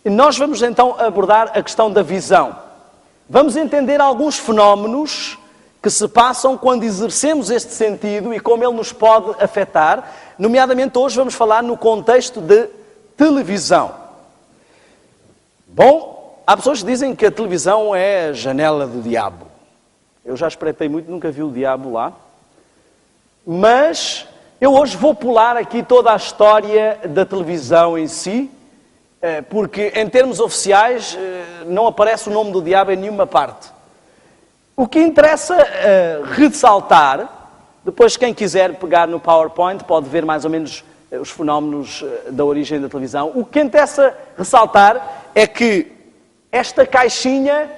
E nós vamos então abordar a questão da visão. Vamos entender alguns fenómenos que se passam quando exercemos este sentido e como ele nos pode afetar. Nomeadamente, hoje vamos falar no contexto de televisão. Bom, há pessoas que dizem que a televisão é a janela do diabo. Eu já espreitei muito, nunca vi o diabo lá. Mas eu hoje vou pular aqui toda a história da televisão em si, porque em termos oficiais não aparece o nome do diabo em nenhuma parte. O que interessa ressaltar, depois quem quiser pegar no PowerPoint pode ver mais ou menos os fenómenos da origem da televisão. O que interessa ressaltar é que esta caixinha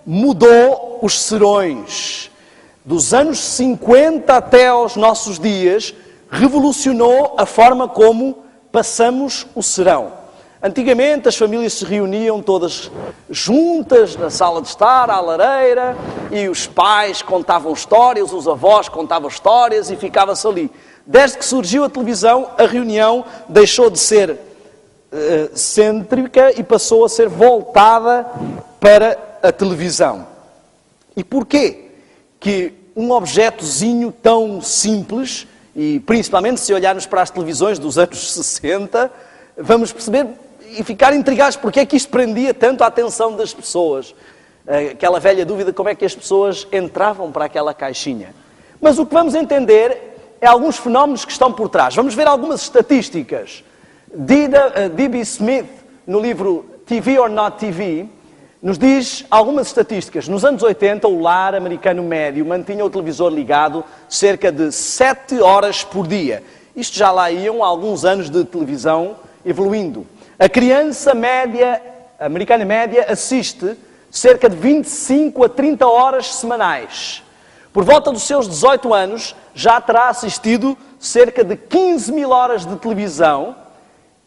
mudou os serões. Dos anos 50 até aos nossos dias, revolucionou a forma como passamos o serão. Antigamente as famílias se reuniam todas juntas na sala de estar, à lareira, e os pais contavam histórias, os avós contavam histórias e ficava-se ali. Desde que surgiu a televisão, a reunião deixou de ser cêntrica e passou a ser voltada para a televisão. E porquê que um objetozinho tão simples, e principalmente se olharmos para as televisões dos anos 60, vamos perceber e ficar intrigados porque é que isto prendia tanto a atenção das pessoas. Aquela velha dúvida, como é que as pessoas entravam para aquela caixinha. Mas o que vamos entender é alguns fenómenos que estão por trás. Vamos ver algumas estatísticas. D.B. Smith, no livro TV or Not TV, nos diz algumas estatísticas. Nos anos 80, o lar americano médio mantinha o televisor ligado cerca de 7 horas por dia. Isto já lá iam alguns anos de televisão evoluindo. A criança média, americana média, assiste cerca de 25 a 30 horas semanais. Por volta dos seus 18 anos, já terá assistido cerca de 15 mil horas de televisão.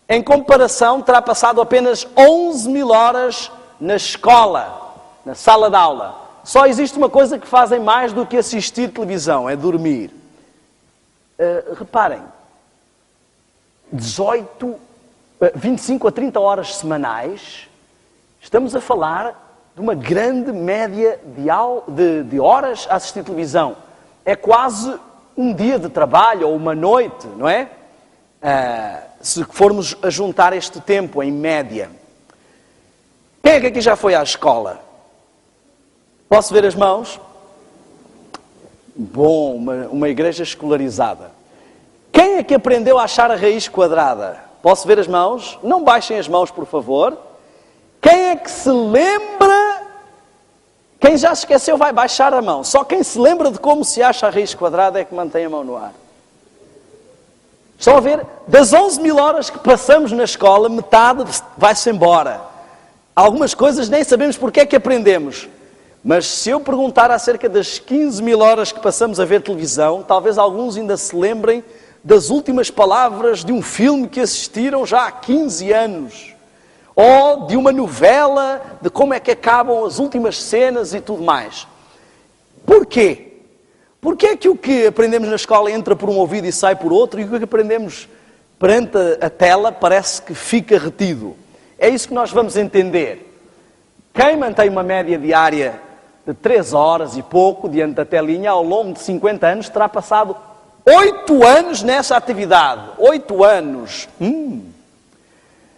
Em comparação, terá passado apenas 11 mil horas na escola, na sala de aula. Só existe uma coisa que fazem mais do que assistir televisão, é dormir. Reparem, 25 a 30 horas semanais, estamos a falar de uma grande média de horas a assistir televisão. É quase um dia de trabalho ou uma noite, não é? Se formos a juntar este tempo em média. Quem é que aqui já foi à escola? Posso ver as mãos? Bom, uma igreja escolarizada. Quem é que aprendeu a achar a raiz quadrada? Posso ver as mãos? Não baixem as mãos, por favor. Quem é que se lembra? Quem já se esqueceu vai baixar a mão. Só quem se lembra de como se acha a raiz quadrada é que mantém a mão no ar. Estão a ver? Das 11 mil horas que passamos na escola, metade vai-se embora. Algumas coisas nem sabemos porque é que aprendemos. Mas se eu perguntar acerca das 15 mil horas que passamos a ver televisão, talvez alguns ainda se lembrem das últimas palavras de um filme que assistiram já há 15 anos. Ou de uma novela, de como é que acabam as últimas cenas e tudo mais. Porquê? Porquê é que o que aprendemos na escola entra por um ouvido e sai por outro, e o que aprendemos perante a tela parece que fica retido? É isso que nós vamos entender. Quem mantém uma média diária de 3 horas e pouco diante da telinha, ao longo de 50 anos, terá passado 8 anos nessa atividade. 8 anos.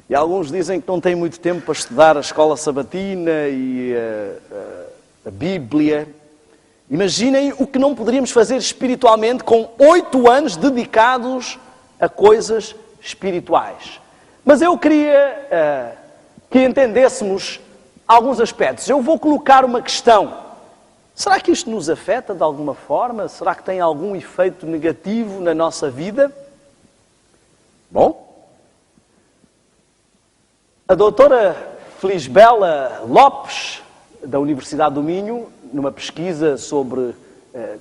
E alguns dizem que não têm muito tempo para estudar a escola sabatina e a Bíblia. Imaginem o que não poderíamos fazer espiritualmente com 8 anos dedicados a coisas espirituais. Mas eu queria que entendêssemos alguns aspectos. Eu vou colocar uma questão. Será que isto nos afeta de alguma forma? Será que tem algum efeito negativo na nossa vida? Bom, a doutora Felisbela Lopes, da Universidade do Minho, numa pesquisa sobre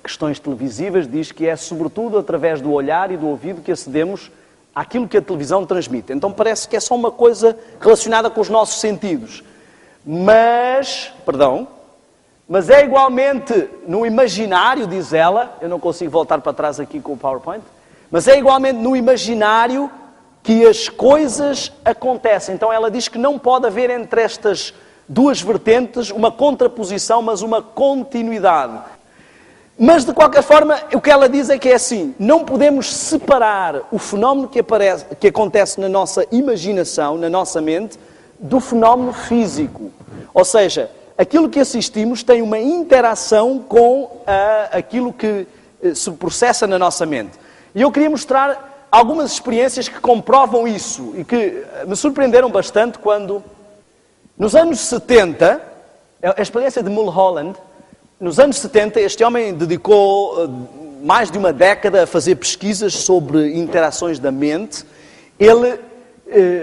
questões televisivas, diz que é sobretudo através do olhar e do ouvido que acedemos àquilo que a televisão transmite. Então parece que é só uma coisa relacionada com os nossos sentidos. Mas é igualmente no imaginário, diz ela, eu não consigo voltar para trás aqui com o PowerPoint, mas é igualmente no imaginário que as coisas acontecem. Então ela diz que não pode haver entre estas duas vertentes uma contraposição, mas uma continuidade. Mas, de qualquer forma, o que ela diz é que é assim, não podemos separar o fenómeno que acontece na nossa imaginação, na nossa mente, do fenómeno físico. Ou seja, aquilo que assistimos tem uma interação com aquilo que se processa na nossa mente. E eu queria mostrar algumas experiências que comprovam isso e que me surpreenderam bastante quando, nos anos 70, a experiência de Mulholland, nos anos 70, este homem dedicou mais de uma década a fazer pesquisas sobre interações da mente. Ele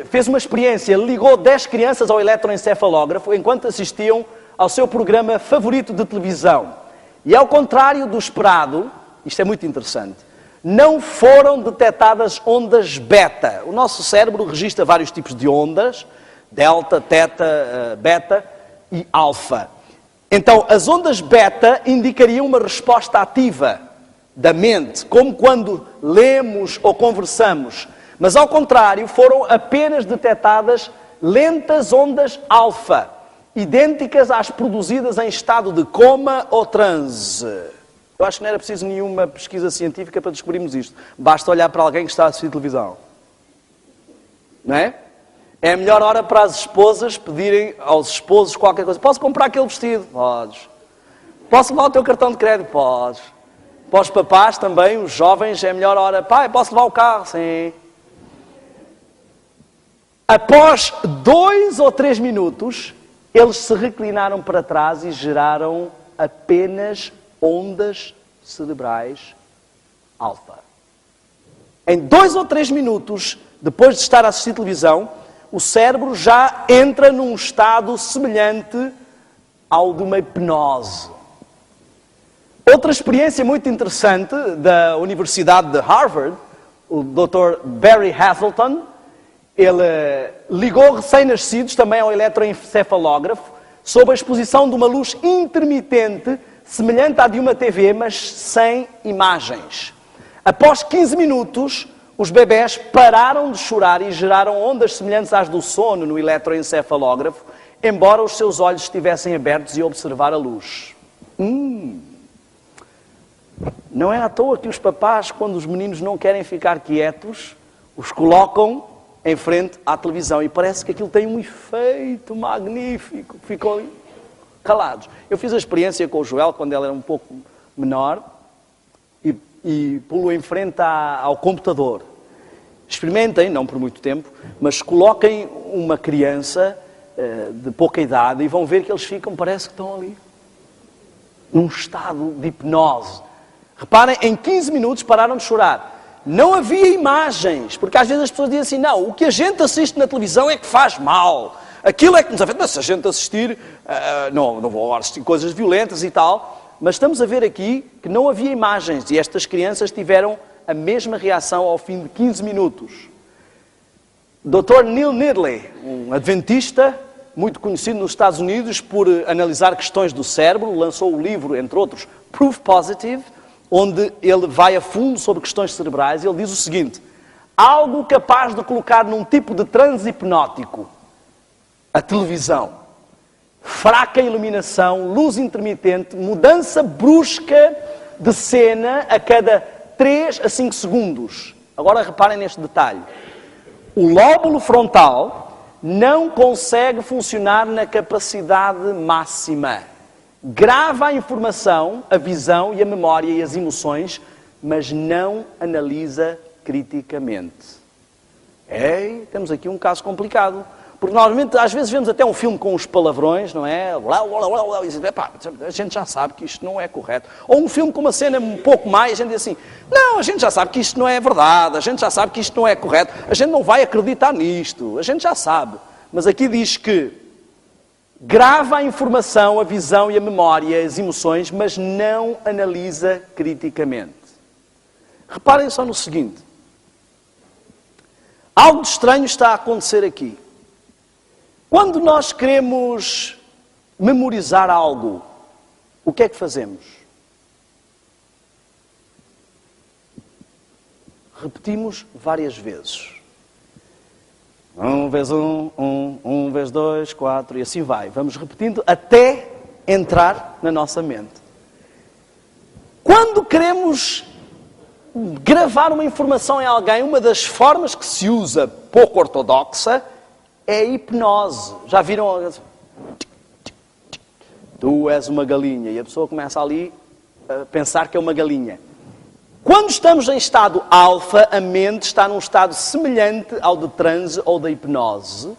fez uma experiência, ele ligou 10 crianças ao eletroencefalógrafo enquanto assistiam ao seu programa favorito de televisão. E ao contrário do esperado, isto é muito interessante, não foram detectadas ondas beta. O nosso cérebro registra vários tipos de ondas, delta, teta, beta e alfa. Então, as ondas beta indicariam uma resposta ativa da mente, como quando lemos ou conversamos. Mas, ao contrário, foram apenas detectadas lentas ondas alfa, idênticas às produzidas em estado de coma ou transe. Eu acho que não era preciso nenhuma pesquisa científica para descobrirmos isto. Basta olhar para alguém que está a assistir televisão. Não é? É a melhor hora para as esposas pedirem aos esposos qualquer coisa. Posso comprar aquele vestido? Podes. Posso levar o teu cartão de crédito? Podes. Para os papás também, os jovens, é a melhor hora. Pai, posso levar o carro? Sim. Após 2 ou 3 minutos, eles se reclinaram para trás e geraram apenas ondas cerebrais alfa. Em 2 ou 3 minutos, depois de estar a assistir televisão, o cérebro já entra num estado semelhante ao de uma hipnose. Outra experiência muito interessante da Universidade de Harvard, o Dr. Barry Hazelton, ele ligou recém-nascidos também ao eletroencefalógrafo sob a exposição de uma luz intermitente semelhante à de uma TV, mas sem imagens. Após 15 minutos, os bebés pararam de chorar e geraram ondas semelhantes às do sono no eletroencefalógrafo, embora os seus olhos estivessem abertos e observar a luz. Não é à toa que os papás, quando os meninos não querem ficar quietos, os colocam em frente à televisão. E parece que aquilo tem um efeito magnífico. Ficam calados. Eu fiz a experiência com o Joel, quando ele era um pouco menor, e pulo em frente ao computador. Experimentem, não por muito tempo, mas coloquem uma criança de pouca idade e vão ver que eles ficam, parece que estão ali, num estado de hipnose. Reparem, em 15 minutos pararam de chorar. Não havia imagens, porque às vezes as pessoas dizem assim, não, o que a gente assiste na televisão é que faz mal. Aquilo é que nos afeta. Mas se a gente assistir, não vou assistir coisas violentas e tal. Mas estamos a ver aqui que não havia imagens e estas crianças tiveram a mesma reação ao fim de 15 minutos. Dr. Neil Nedley, um adventista muito conhecido nos Estados Unidos por analisar questões do cérebro, lançou o livro, entre outros, Proof Positive, onde ele vai a fundo sobre questões cerebrais. Ele diz o seguinte: algo capaz de colocar num tipo de transe hipnótico, a televisão, fraca iluminação, luz intermitente, mudança brusca de cena a cada 3 a 5 segundos. Agora reparem neste detalhe. O lóbulo frontal não consegue funcionar na capacidade máxima. Grava a informação, a visão e a memória e as emoções, mas não analisa criticamente. Temos aqui um caso complicado. Porque normalmente, às vezes, vemos até um filme com uns palavrões, não é? E epá, a gente já sabe que isto não é correto. Ou um filme com uma cena um pouco mais, a gente diz assim, não, a gente já sabe que isto não é verdade, a gente já sabe que isto não é correto, a gente não vai acreditar nisto, a gente já sabe. Mas aqui diz que grava a informação, a visão e a memória, as emoções, mas não analisa criticamente. Reparem só no seguinte. Algo de estranho está a acontecer aqui. Quando nós queremos memorizar algo, o que é que fazemos? Repetimos várias vezes. 1 vezes 1, 1 vezes 2, 4, e assim vai. Vamos repetindo até entrar na nossa mente. Quando queremos gravar uma informação em alguém, uma das formas que se usa, pouco ortodoxa, é a hipnose. Já viram? Tu és uma galinha. E a pessoa começa ali a pensar que é uma galinha. Quando estamos em estado alfa, a mente está num estado semelhante ao de transe ou da hipnose.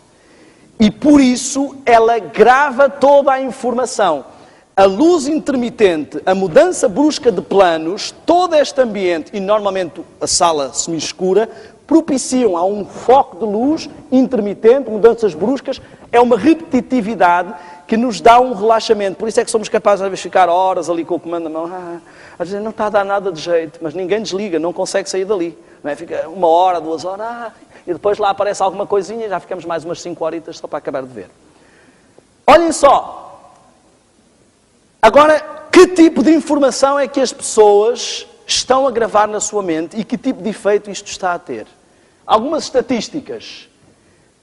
E por isso ela grava toda a informação. A luz intermitente, a mudança brusca de planos, todo este ambiente, e normalmente a sala semi-escura, propiciam a um foco de luz intermitente, mudanças bruscas, é uma repetitividade que nos dá um relaxamento. Por isso é que somos capazes às vezes ficar horas ali com o comando na mão. Às vezes não está a dar nada de jeito, mas ninguém desliga, não consegue sair dali. Não é? Fica 1 hora, 2 horas, e depois lá aparece alguma coisinha e já ficamos mais umas 5 horitas só para acabar de ver. Olhem só. Agora, que tipo de informação é que as pessoas estão a gravar na sua mente e que tipo de efeito isto está a ter? Algumas estatísticas.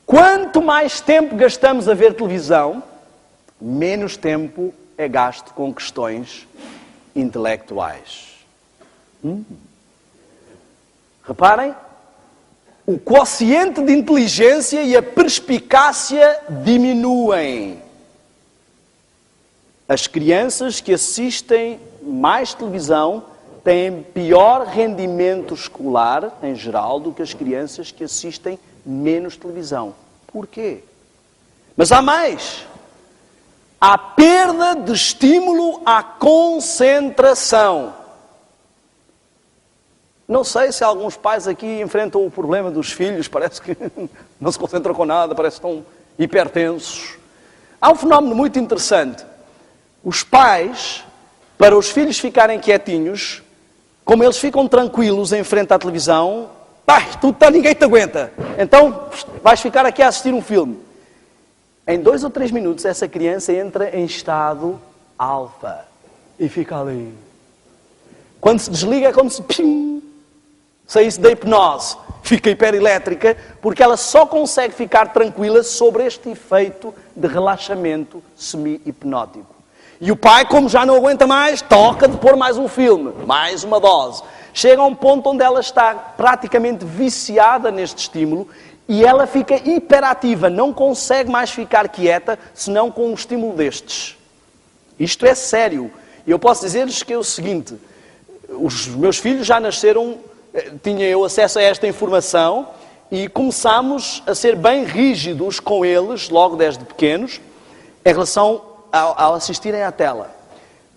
Quanto mais tempo gastamos a ver televisão, menos tempo é gasto com questões intelectuais. Reparem, o quociente de inteligência e a perspicácia diminuem. As crianças que assistem mais televisão têm pior rendimento escolar, em geral, do que as crianças que assistem menos televisão. Porquê? Mas há mais. Há perda de estímulo à concentração. Não sei se alguns pais aqui enfrentam o problema dos filhos, parece que não se concentram com nada, parece que estão hipertensos. Há um fenómeno muito interessante. Os pais, para os filhos ficarem quietinhos, como eles ficam tranquilos em frente à televisão, ninguém te aguenta. Então vais ficar aqui a assistir um filme. Em 2 ou 3 minutos essa criança entra em estado alfa e fica ali. Quando se desliga é como se saísse da hipnose. Fica hiperelétrica porque ela só consegue ficar tranquila sobre este efeito de relaxamento semi-hipnótico. E o pai, como já não aguenta mais, toca de pôr mais um filme, mais uma dose. Chega a um ponto onde ela está praticamente viciada neste estímulo e ela fica hiperativa, não consegue mais ficar quieta, senão com um estímulo destes. Isto é sério. E eu posso dizer-lhes que é o seguinte, os meus filhos já nasceram, tinha eu acesso a esta informação e começámos a ser bem rígidos com eles, logo desde pequenos, em relação ao assistirem à tela.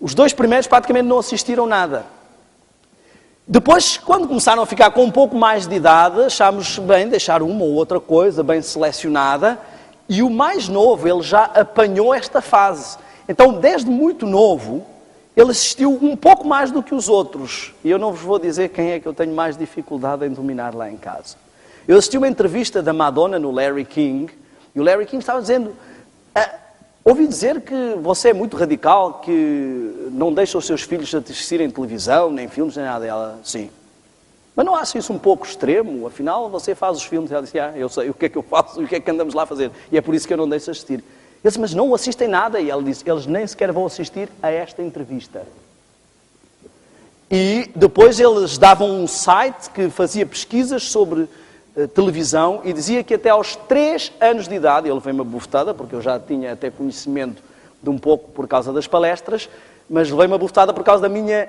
Os 2 primeiros praticamente não assistiram nada. Depois, quando começaram a ficar com um pouco mais de idade, achámos bem deixar uma ou outra coisa bem selecionada, e o mais novo, ele já apanhou esta fase. Então, desde muito novo, ele assistiu um pouco mais do que os outros. E eu não vos vou dizer quem é que eu tenho mais dificuldade em dominar lá em casa. Eu assisti uma entrevista da Madonna no Larry King, e o Larry King estava dizendo... Ouvi dizer que você é muito radical, que não deixa os seus filhos assistirem televisão, nem filmes, nem nada. Ela, sim. Mas não acha isso um pouco extremo? Afinal, você faz os filmes. Ela disse, eu sei o que é que eu faço e o que é que andamos lá a fazer. E é por isso que eu não deixo assistir. Ele disse, mas não assistem nada. E ela disse, eles nem sequer vão assistir a esta entrevista. E depois eles davam um site que fazia pesquisas sobre televisão e dizia que até aos 3 anos de idade, ele veio-me uma bufetada, porque eu já tinha até conhecimento de um pouco por causa das palestras, mas levei uma bufetada por causa da minha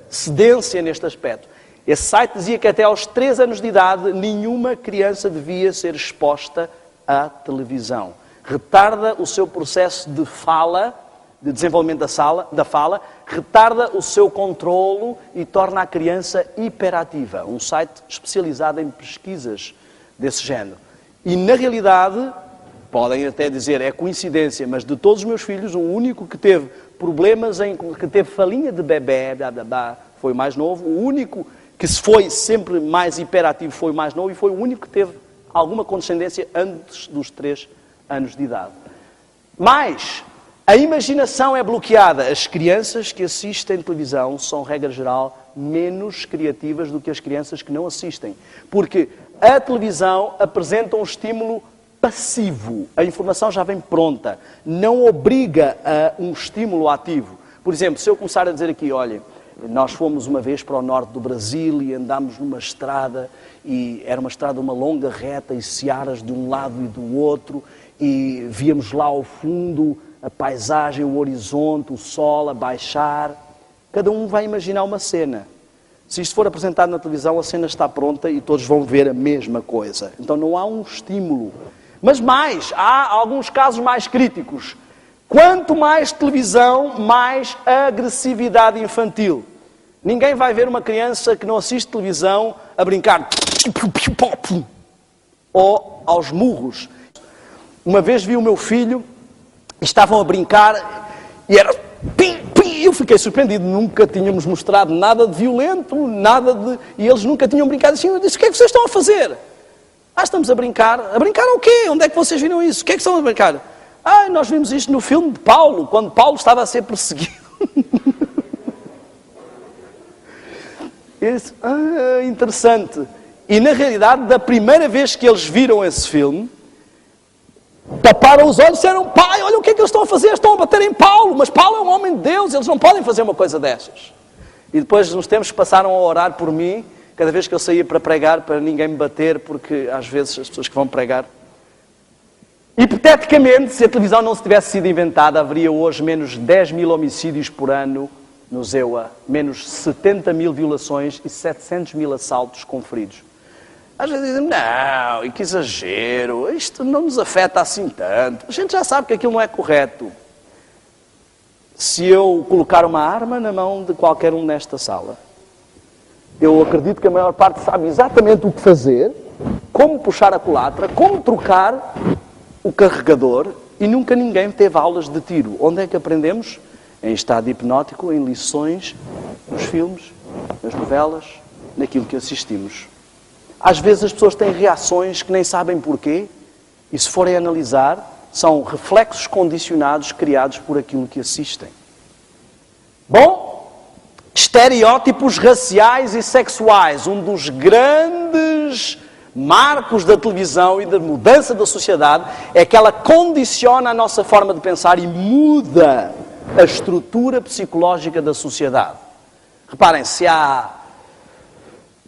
cedência neste aspecto. Esse site dizia que até aos 3 anos de idade nenhuma criança devia ser exposta à televisão. Retarda o seu processo de fala, de desenvolvimento da fala, retarda o seu controlo e torna a criança hiperativa. Um site especializado em pesquisas desse género. E, na realidade, podem até dizer, é coincidência, mas de todos os meus filhos, o único que teve problemas, que teve falinha de bebê, foi o mais novo. O único que se foi sempre mais hiperativo foi o mais novo e foi o único que teve alguma condescendência antes dos 3 anos de idade. Mas a imaginação é bloqueada. As crianças que assistem televisão são, regra geral, menos criativas do que as crianças que não assistem. Porque A televisão apresenta um estímulo passivo. A informação já vem pronta. Não obriga a um estímulo ativo. Por exemplo, se eu começar a dizer aqui, olha, nós fomos uma vez para o norte do Brasil e andámos numa estrada, e era uma estrada, uma longa reta, e searas de um lado e do outro, e víamos lá ao fundo a paisagem, o horizonte, o sol a baixar. Cada um vai imaginar uma cena. Se isto for apresentado na televisão, a cena está pronta e todos vão ver a mesma coisa. Então não há um estímulo. Mas mais, há alguns casos mais críticos. Quanto mais televisão, mais agressividade infantil. Ninguém vai ver uma criança que não assiste televisão a brincar ou aos murros. Uma vez vi o meu filho, estavam a brincar e era pim, pim. Eu fiquei surpreendido, nunca tínhamos mostrado nada de violento, nada de... E eles nunca tinham brincado assim. Eu disse, o que é que vocês estão a fazer? Estamos a brincar. A brincar o quê? Onde é que vocês viram isso? O que é que estão a brincar? Nós vimos isto no filme de Paulo, quando Paulo estava a ser perseguido. Eu disse, interessante. E na realidade, da primeira vez que eles viram esse filme, taparam os olhos e disseram, pai, olha o que é que eles estão a fazer, estão a bater em Paulo, mas Paulo é um homem de Deus, eles não podem fazer uma coisa dessas. E depois, uns tempos, passaram a orar por mim, cada vez que eu saía para pregar, para ninguém me bater, porque às vezes as pessoas que vão pregar... Hipoteticamente, se a televisão não se tivesse sido inventada, haveria hoje menos 10 mil homicídios por ano no ZEUA, menos 70 mil violações e 700 mil assaltos com feridos. Às vezes dizem, não, e que exagero, isto não nos afeta assim tanto. A gente já sabe que aquilo não é correto. Se eu colocar uma arma na mão de qualquer um nesta sala, eu acredito que a maior parte sabe exatamente o que fazer, como puxar a culatra, como trocar o carregador, e nunca ninguém teve aulas de tiro. Onde é que aprendemos? Em estado hipnótico, em lições, nos filmes, nas novelas, naquilo que assistimos. Às vezes as pessoas têm reações que nem sabem porquê, e se forem analisar, são reflexos condicionados criados por aquilo que assistem. Bom, estereótipos raciais e sexuais, um dos grandes marcos da televisão e da mudança da sociedade é que ela condiciona a nossa forma de pensar e muda a estrutura psicológica da sociedade. Reparem, se há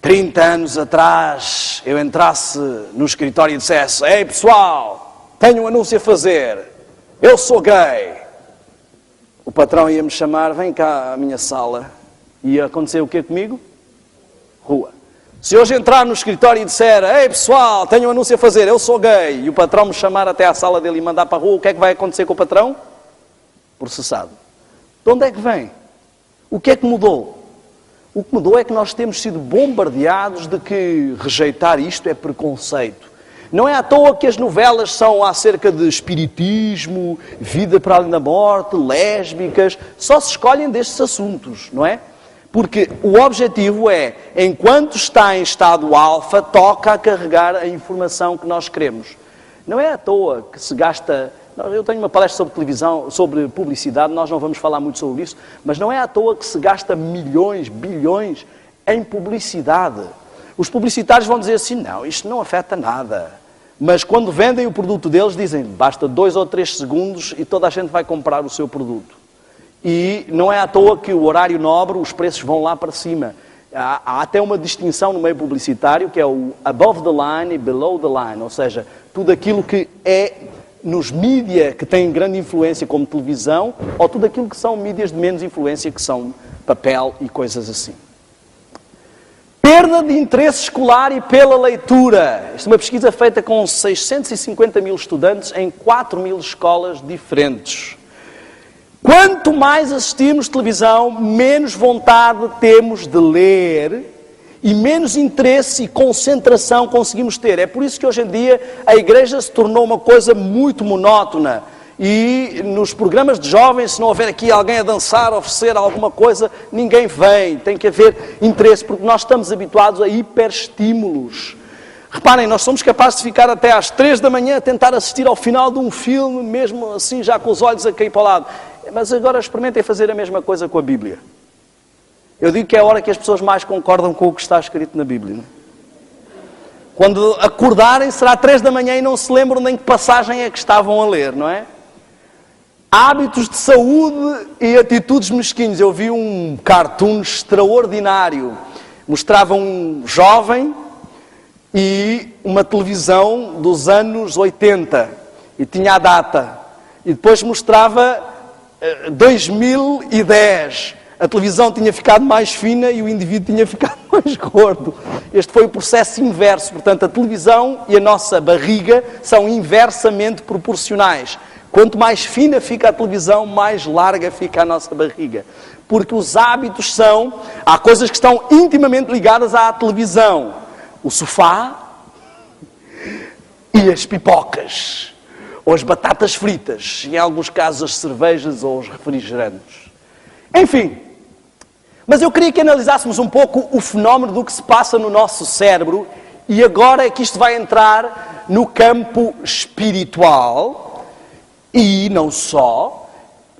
30 anos atrás eu entrasse no escritório e dissesse, ei pessoal, tenho um anúncio a fazer, eu sou gay, o patrão ia-me chamar, vem cá à minha sala, e ia acontecer o quê comigo? Rua. Se hoje entrar no escritório e disser, ei pessoal, tenho um anúncio a fazer, eu sou gay, e o patrão me chamar até à sala dele e mandar para a rua, o que é que vai acontecer com o patrão? Processado. De onde é que vem? O que é que mudou? O que mudou é que nós temos sido bombardeados de que rejeitar isto é preconceito. Não é à toa que as novelas são acerca de espiritismo, vida para além da morte, lésbicas, só se escolhem destes assuntos, não é? Porque o objetivo é, enquanto está em estado alfa, toca a carregar a informação que nós queremos. Não é à toa que se gasta... Eu tenho uma palestra sobre televisão, sobre publicidade, nós não vamos falar muito sobre isso, mas não é à toa que se gasta milhões, bilhões em publicidade. Os publicitários vão dizer assim, não, isto não afeta nada. Mas quando vendem o produto deles, dizem, basta 2 ou 3 segundos e toda a gente vai comprar o seu produto. E não é à toa que o horário nobre, os preços vão lá para cima. Há até uma distinção no meio publicitário, que é o above the line e below the line. Ou seja, tudo aquilo que é nos mídias que têm grande influência, como televisão, ou tudo aquilo que são mídias de menos influência, que são papel e coisas assim. Perda de interesse escolar e pela leitura. Isto é uma pesquisa feita com 650 mil estudantes em 4 mil escolas diferentes. Quanto mais assistimos televisão, menos vontade temos de ler e menos interesse e concentração conseguimos ter. É por isso que hoje em dia a igreja se tornou uma coisa muito monótona. E nos programas de jovens, se não houver aqui alguém a dançar, a oferecer alguma coisa, ninguém vem. Tem que haver interesse, porque nós estamos habituados a hiperestímulos. Reparem, nós somos capazes de ficar até às 3 da manhã a tentar assistir ao final de um filme, mesmo assim já com os olhos a cair para o lado. Mas agora experimentem fazer a mesma coisa com a Bíblia. Eu digo que é a hora que as pessoas mais concordam com o que está escrito na Bíblia. Quando acordarem será 3 da manhã e não se lembram nem que passagem é que estavam a ler, não é? Hábitos de saúde e atitudes mesquinhas. Eu vi um cartoon extraordinário. Mostrava um jovem e uma televisão dos anos 80. E tinha a data. E depois mostrava 2010. A televisão tinha ficado mais fina e o indivíduo tinha ficado mais gordo. Este foi o processo inverso. Portanto, a televisão e a nossa barriga são inversamente proporcionais. Quanto mais fina fica a televisão, mais larga fica a nossa barriga. Porque os hábitos há coisas que estão intimamente ligadas à televisão. O sofá e as pipocas. Ou as batatas fritas. Em alguns casos as cervejas ou os refrigerantes. Enfim. Mas eu queria que analisássemos um pouco o fenómeno do que se passa no nosso cérebro. E agora é que isto vai entrar no campo espiritual. E não só,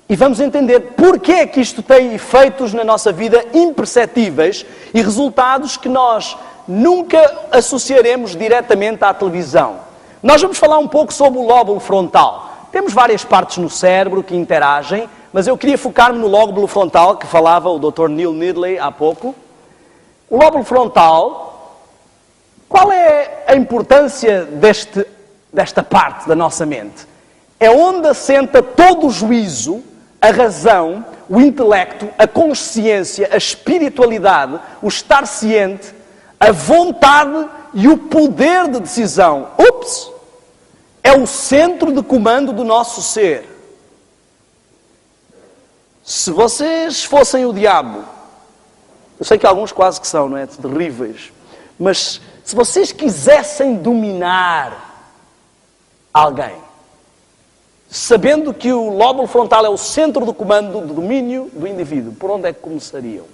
e vamos entender porque é que isto tem efeitos na nossa vida imperceptíveis e resultados que nós nunca associaremos diretamente à televisão. Nós vamos falar um pouco sobre o lóbulo frontal. Temos várias partes no cérebro que interagem, mas eu queria focar-me no lóbulo frontal, que falava o Dr. Neil Nedley há pouco. O lóbulo frontal, qual é a importância desta parte da nossa mente? É onde assenta todo o juízo, a razão, o intelecto, a consciência, a espiritualidade, o estar ciente, a vontade e o poder de decisão. Ups! É o centro de comando do nosso ser. Se vocês fossem o diabo, eu sei que alguns quase que são, não é? Terríveis. Mas se vocês quisessem dominar alguém, sabendo que o lóbulo frontal é o centro do comando do domínio do indivíduo, por onde é que começariam?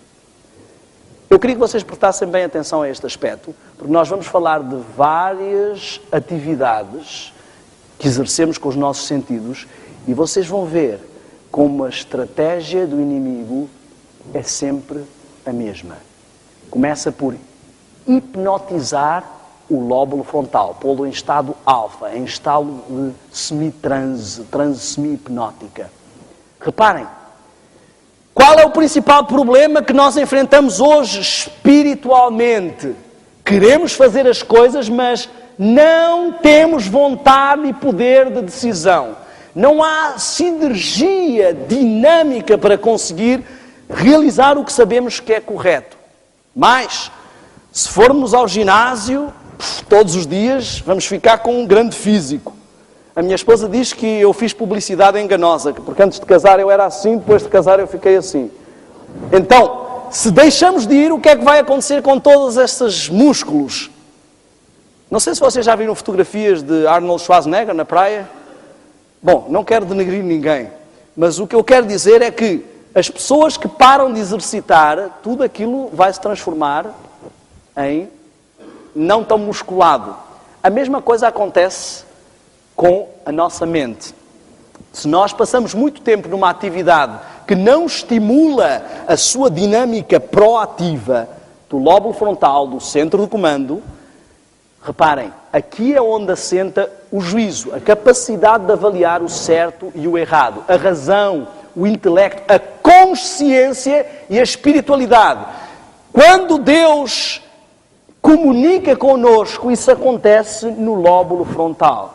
Eu queria que vocês prestassem bem atenção a este aspecto, porque nós vamos falar de várias atividades que exercemos com os nossos sentidos e vocês vão ver como a estratégia do inimigo é sempre a mesma. Começa por hipnotizar o lóbulo frontal, pô-lo em estado alfa, em estado de semi-transe, transe semi-hipnótica. Reparem, qual é o principal problema que nós enfrentamos hoje espiritualmente? Queremos fazer as coisas, mas não temos vontade e poder de decisão. Não há sinergia dinâmica para conseguir realizar o que sabemos que é correto. Mas, se formos ao ginásio todos os dias, vamos ficar com um grande físico. A minha esposa diz que eu fiz publicidade enganosa, porque antes de casar eu era assim, depois de casar eu fiquei assim. Então, se deixamos de ir, o que é que vai acontecer com todos esses músculos? Não sei se vocês já viram fotografias de Arnold Schwarzenegger na praia. Bom, não quero denegrir ninguém, mas o que eu quero dizer é que as pessoas que param de exercitar, tudo aquilo vai se transformar em não tão musculado. A mesma coisa acontece com a nossa mente. Se nós passamos muito tempo numa atividade que não estimula a sua dinâmica proativa do lóbulo frontal, do centro de comando, reparem, aqui é onde assenta o juízo, a capacidade de avaliar o certo e o errado, a razão, o intelecto, a consciência e a espiritualidade. Quando Deus comunica conosco, isso acontece no lóbulo frontal.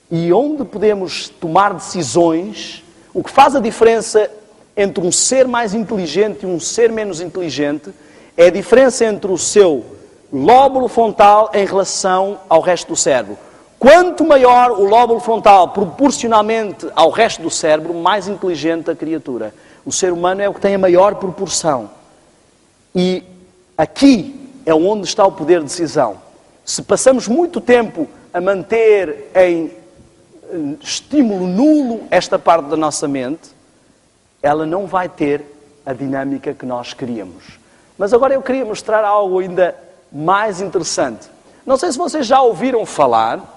E onde podemos tomar decisões, o que faz a diferença entre um ser mais inteligente e um ser menos inteligente é a diferença entre o seu lóbulo frontal em relação ao resto do cérebro. Quanto maior o lóbulo frontal proporcionalmente ao resto do cérebro, mais inteligente a criatura. O ser humano é o que tem a maior proporção. E aqui é onde está o poder de decisão. Se passamos muito tempo a manter em estímulo nulo esta parte da nossa mente, ela não vai ter a dinâmica que nós queríamos. Mas agora eu queria mostrar algo ainda mais interessante. Não sei se vocês já ouviram falar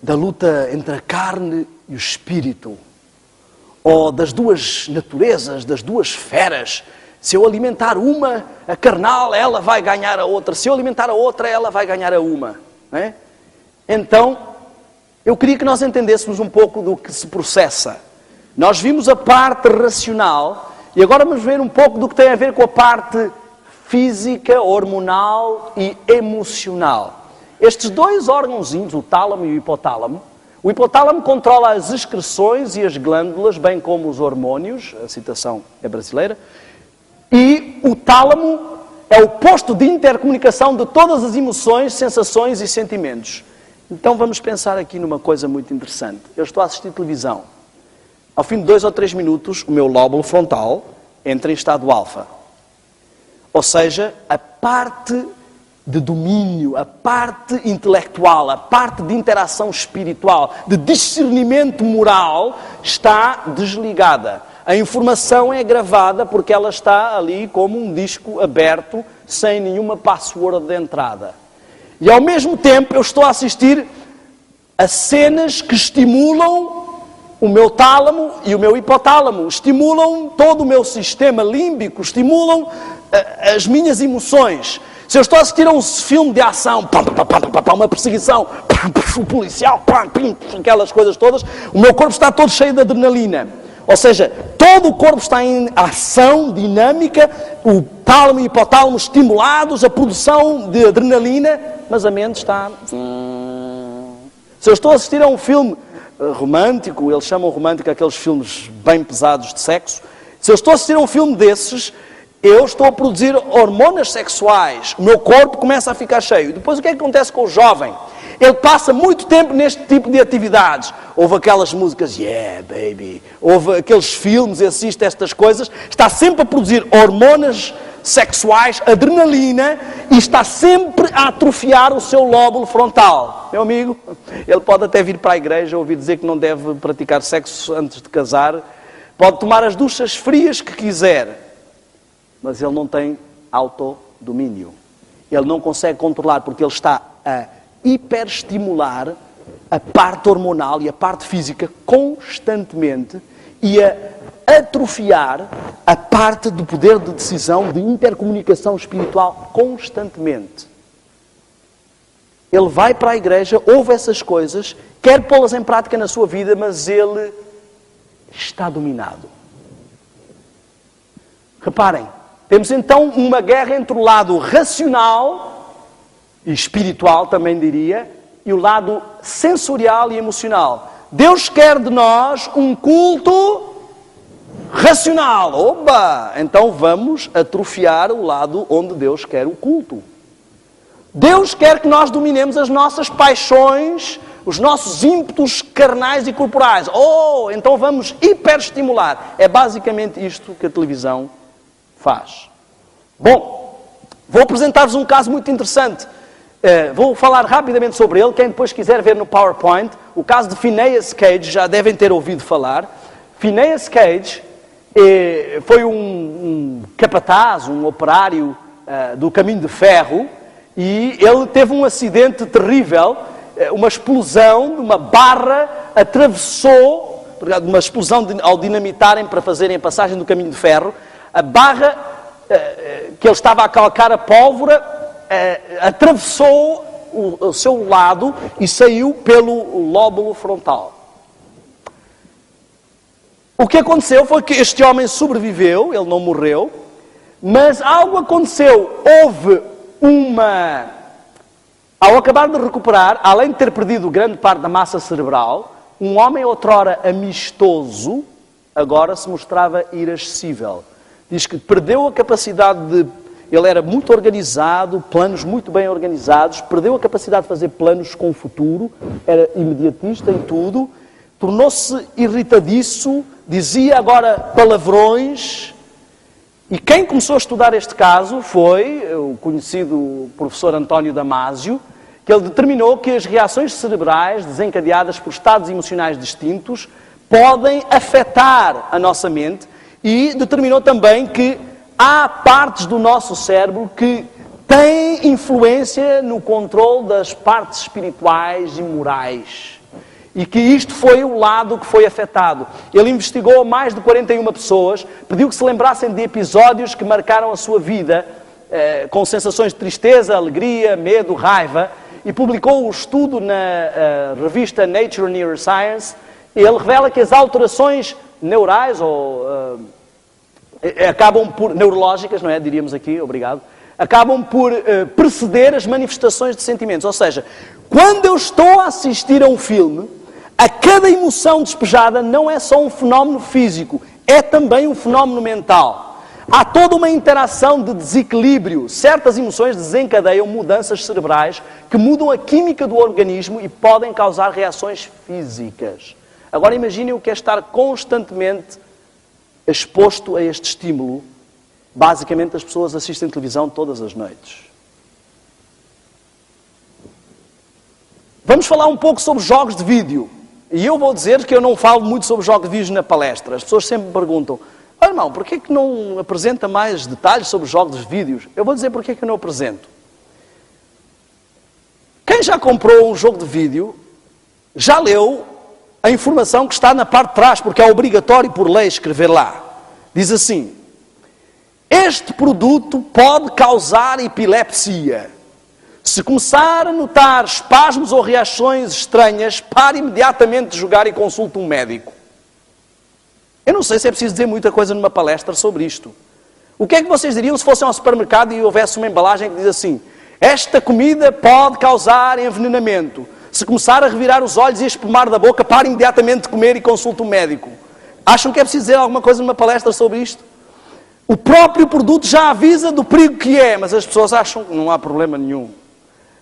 da luta entre a carne e o espírito, ou das duas naturezas, das duas esferas. Se eu alimentar uma, a carnal, ela vai ganhar a outra. Se eu alimentar a outra, ela vai ganhar a uma. Não é? Então, eu queria que nós entendêssemos um pouco do que se processa. Nós vimos a parte racional e agora vamos ver um pouco do que tem a ver com a parte física, hormonal e emocional. Estes dois órgãozinhos, o tálamo e o hipotálamo controla as excreções e as glândulas, bem como os hormônios, a citação é brasileira, e o tálamo é o posto de intercomunicação de todas as emoções, sensações e sentimentos. Então vamos pensar aqui numa coisa muito interessante. Eu estou a assistir televisão. Ao fim de 2 ou 3 minutos, o meu lóbulo frontal entra em estado alfa. Ou seja, a parte de domínio, a parte intelectual, a parte de interação espiritual, de discernimento moral, está desligada. A informação é gravada porque ela está ali como um disco aberto, sem nenhuma password de entrada. E ao mesmo tempo eu estou a assistir a cenas que estimulam o meu tálamo e o meu hipotálamo, estimulam todo o meu sistema límbico, estimulam as minhas emoções. Se eu estou a assistir a um filme de ação, uma perseguição, o policial, aquelas coisas todas, o meu corpo está todo cheio de adrenalina. Ou seja, todo o corpo está em ação dinâmica, o tálamo e o hipotálamo estimulados, a produção de adrenalina, mas a mente está... Se eu estou a assistir a um filme romântico, eles chamam romântico aqueles filmes bem pesados de sexo, se eu estou a assistir a um filme desses, eu estou a produzir hormonas sexuais, o meu corpo começa a ficar cheio. E depois o que é que acontece com o jovem? Ele passa muito tempo neste tipo de atividades. Houve aquelas músicas, yeah, baby. Houve aqueles filmes, assiste a estas coisas. Está sempre a produzir hormonas sexuais, adrenalina, e está sempre a atrofiar o seu lóbulo frontal. Meu amigo, ele pode até vir para a igreja, ouvir dizer que não deve praticar sexo antes de casar. Pode tomar as duchas frias que quiser. Mas ele não tem autodomínio. Ele não consegue controlar, porque ele está a hiperestimular a parte hormonal e a parte física constantemente e a atrofiar a parte do poder de decisão, de intercomunicação espiritual constantemente. Ele vai para a igreja, ouve essas coisas, quer pô-las em prática na sua vida, mas ele está dominado. Reparem, temos então uma guerra entre o lado racional e espiritual, também diria, e o lado sensorial e emocional. Deus quer de nós um culto racional. Oba! Então vamos atrofiar o lado onde Deus quer o culto. Deus quer que nós dominemos as nossas paixões, os nossos ímpetos carnais e corporais. Oh, então vamos hiperestimular. É basicamente isto que a televisão faz. Bom, vou apresentar-vos um caso muito interessante. Vou falar rapidamente sobre ele. Quem depois quiser ver no PowerPoint, o caso de Phineas Cage, já devem ter ouvido falar. Phineas Cage foi um capataz, um operário do caminho de ferro, e ele teve um acidente terrível, uma explosão de uma barra atravessou, uma explosão ao dinamitarem para fazerem a passagem do caminho de ferro, a barra que ele estava a calcar a pólvora atravessou o seu lado e saiu pelo lóbulo frontal. O que aconteceu foi que este homem sobreviveu, ele não morreu, mas algo aconteceu. Houve ao acabar de recuperar, além de ter perdido grande parte da massa cerebral, um homem outrora amistoso, agora se mostrava irascível. Diz que perdeu a capacidade de... Ele era muito organizado, planos muito bem organizados, perdeu a capacidade de fazer planos com o futuro, era imediatista em tudo, tornou-se irritadiço, dizia agora palavrões, e quem começou a estudar este caso foi o conhecido professor António Damásio, que ele determinou que as reações cerebrais desencadeadas por estados emocionais distintos podem afetar a nossa mente, e determinou também que há partes do nosso cérebro que têm influência no controle das partes espirituais e morais. E que isto foi o lado que foi afetado. Ele investigou mais de 41 pessoas, pediu que se lembrassem de episódios que marcaram a sua vida, com sensações de tristeza, alegria, medo, raiva, e publicou o estudo na revista Nature Neuroscience. Ele revela que as alterações neurais, acabam por, neurológicas, não é? Diríamos aqui, obrigado, acabam por preceder as manifestações de sentimentos. Ou seja, quando eu estou a assistir a um filme, a cada emoção despejada não é só um fenómeno físico, é também um fenómeno mental. Há toda uma interação de desequilíbrio. Certas emoções desencadeiam mudanças cerebrais que mudam a química do organismo e podem causar reações físicas. Agora imaginem o que é estar constantemente exposto a este estímulo. Basicamente as pessoas assistem televisão todas as noites. Vamos falar um pouco sobre jogos de vídeo. E eu vou dizer que eu não falo muito sobre jogos de vídeo na palestra. As pessoas sempre me perguntam: "Oh, irmão, porquê que não apresenta mais detalhes sobre jogos de vídeos?" Eu vou dizer porquê que eu não apresento. Quem já comprou um jogo de vídeo, já leu a informação que está na parte de trás, porque é obrigatório por lei escrever lá. Diz assim: este produto pode causar epilepsia. Se começar a notar espasmos ou reações estranhas, pare imediatamente de jogar e consulte um médico. Eu não sei se é preciso dizer muita coisa numa palestra sobre isto. O que é que vocês diriam se fossem ao supermercado e houvesse uma embalagem que diz assim: esta comida pode causar envenenamento. Se começar a revirar os olhos e a espumar da boca, pare imediatamente de comer e consulte um médico. Acham que é preciso dizer alguma coisa numa palestra sobre isto? O próprio produto já avisa do perigo que é, mas as pessoas acham que não há problema nenhum.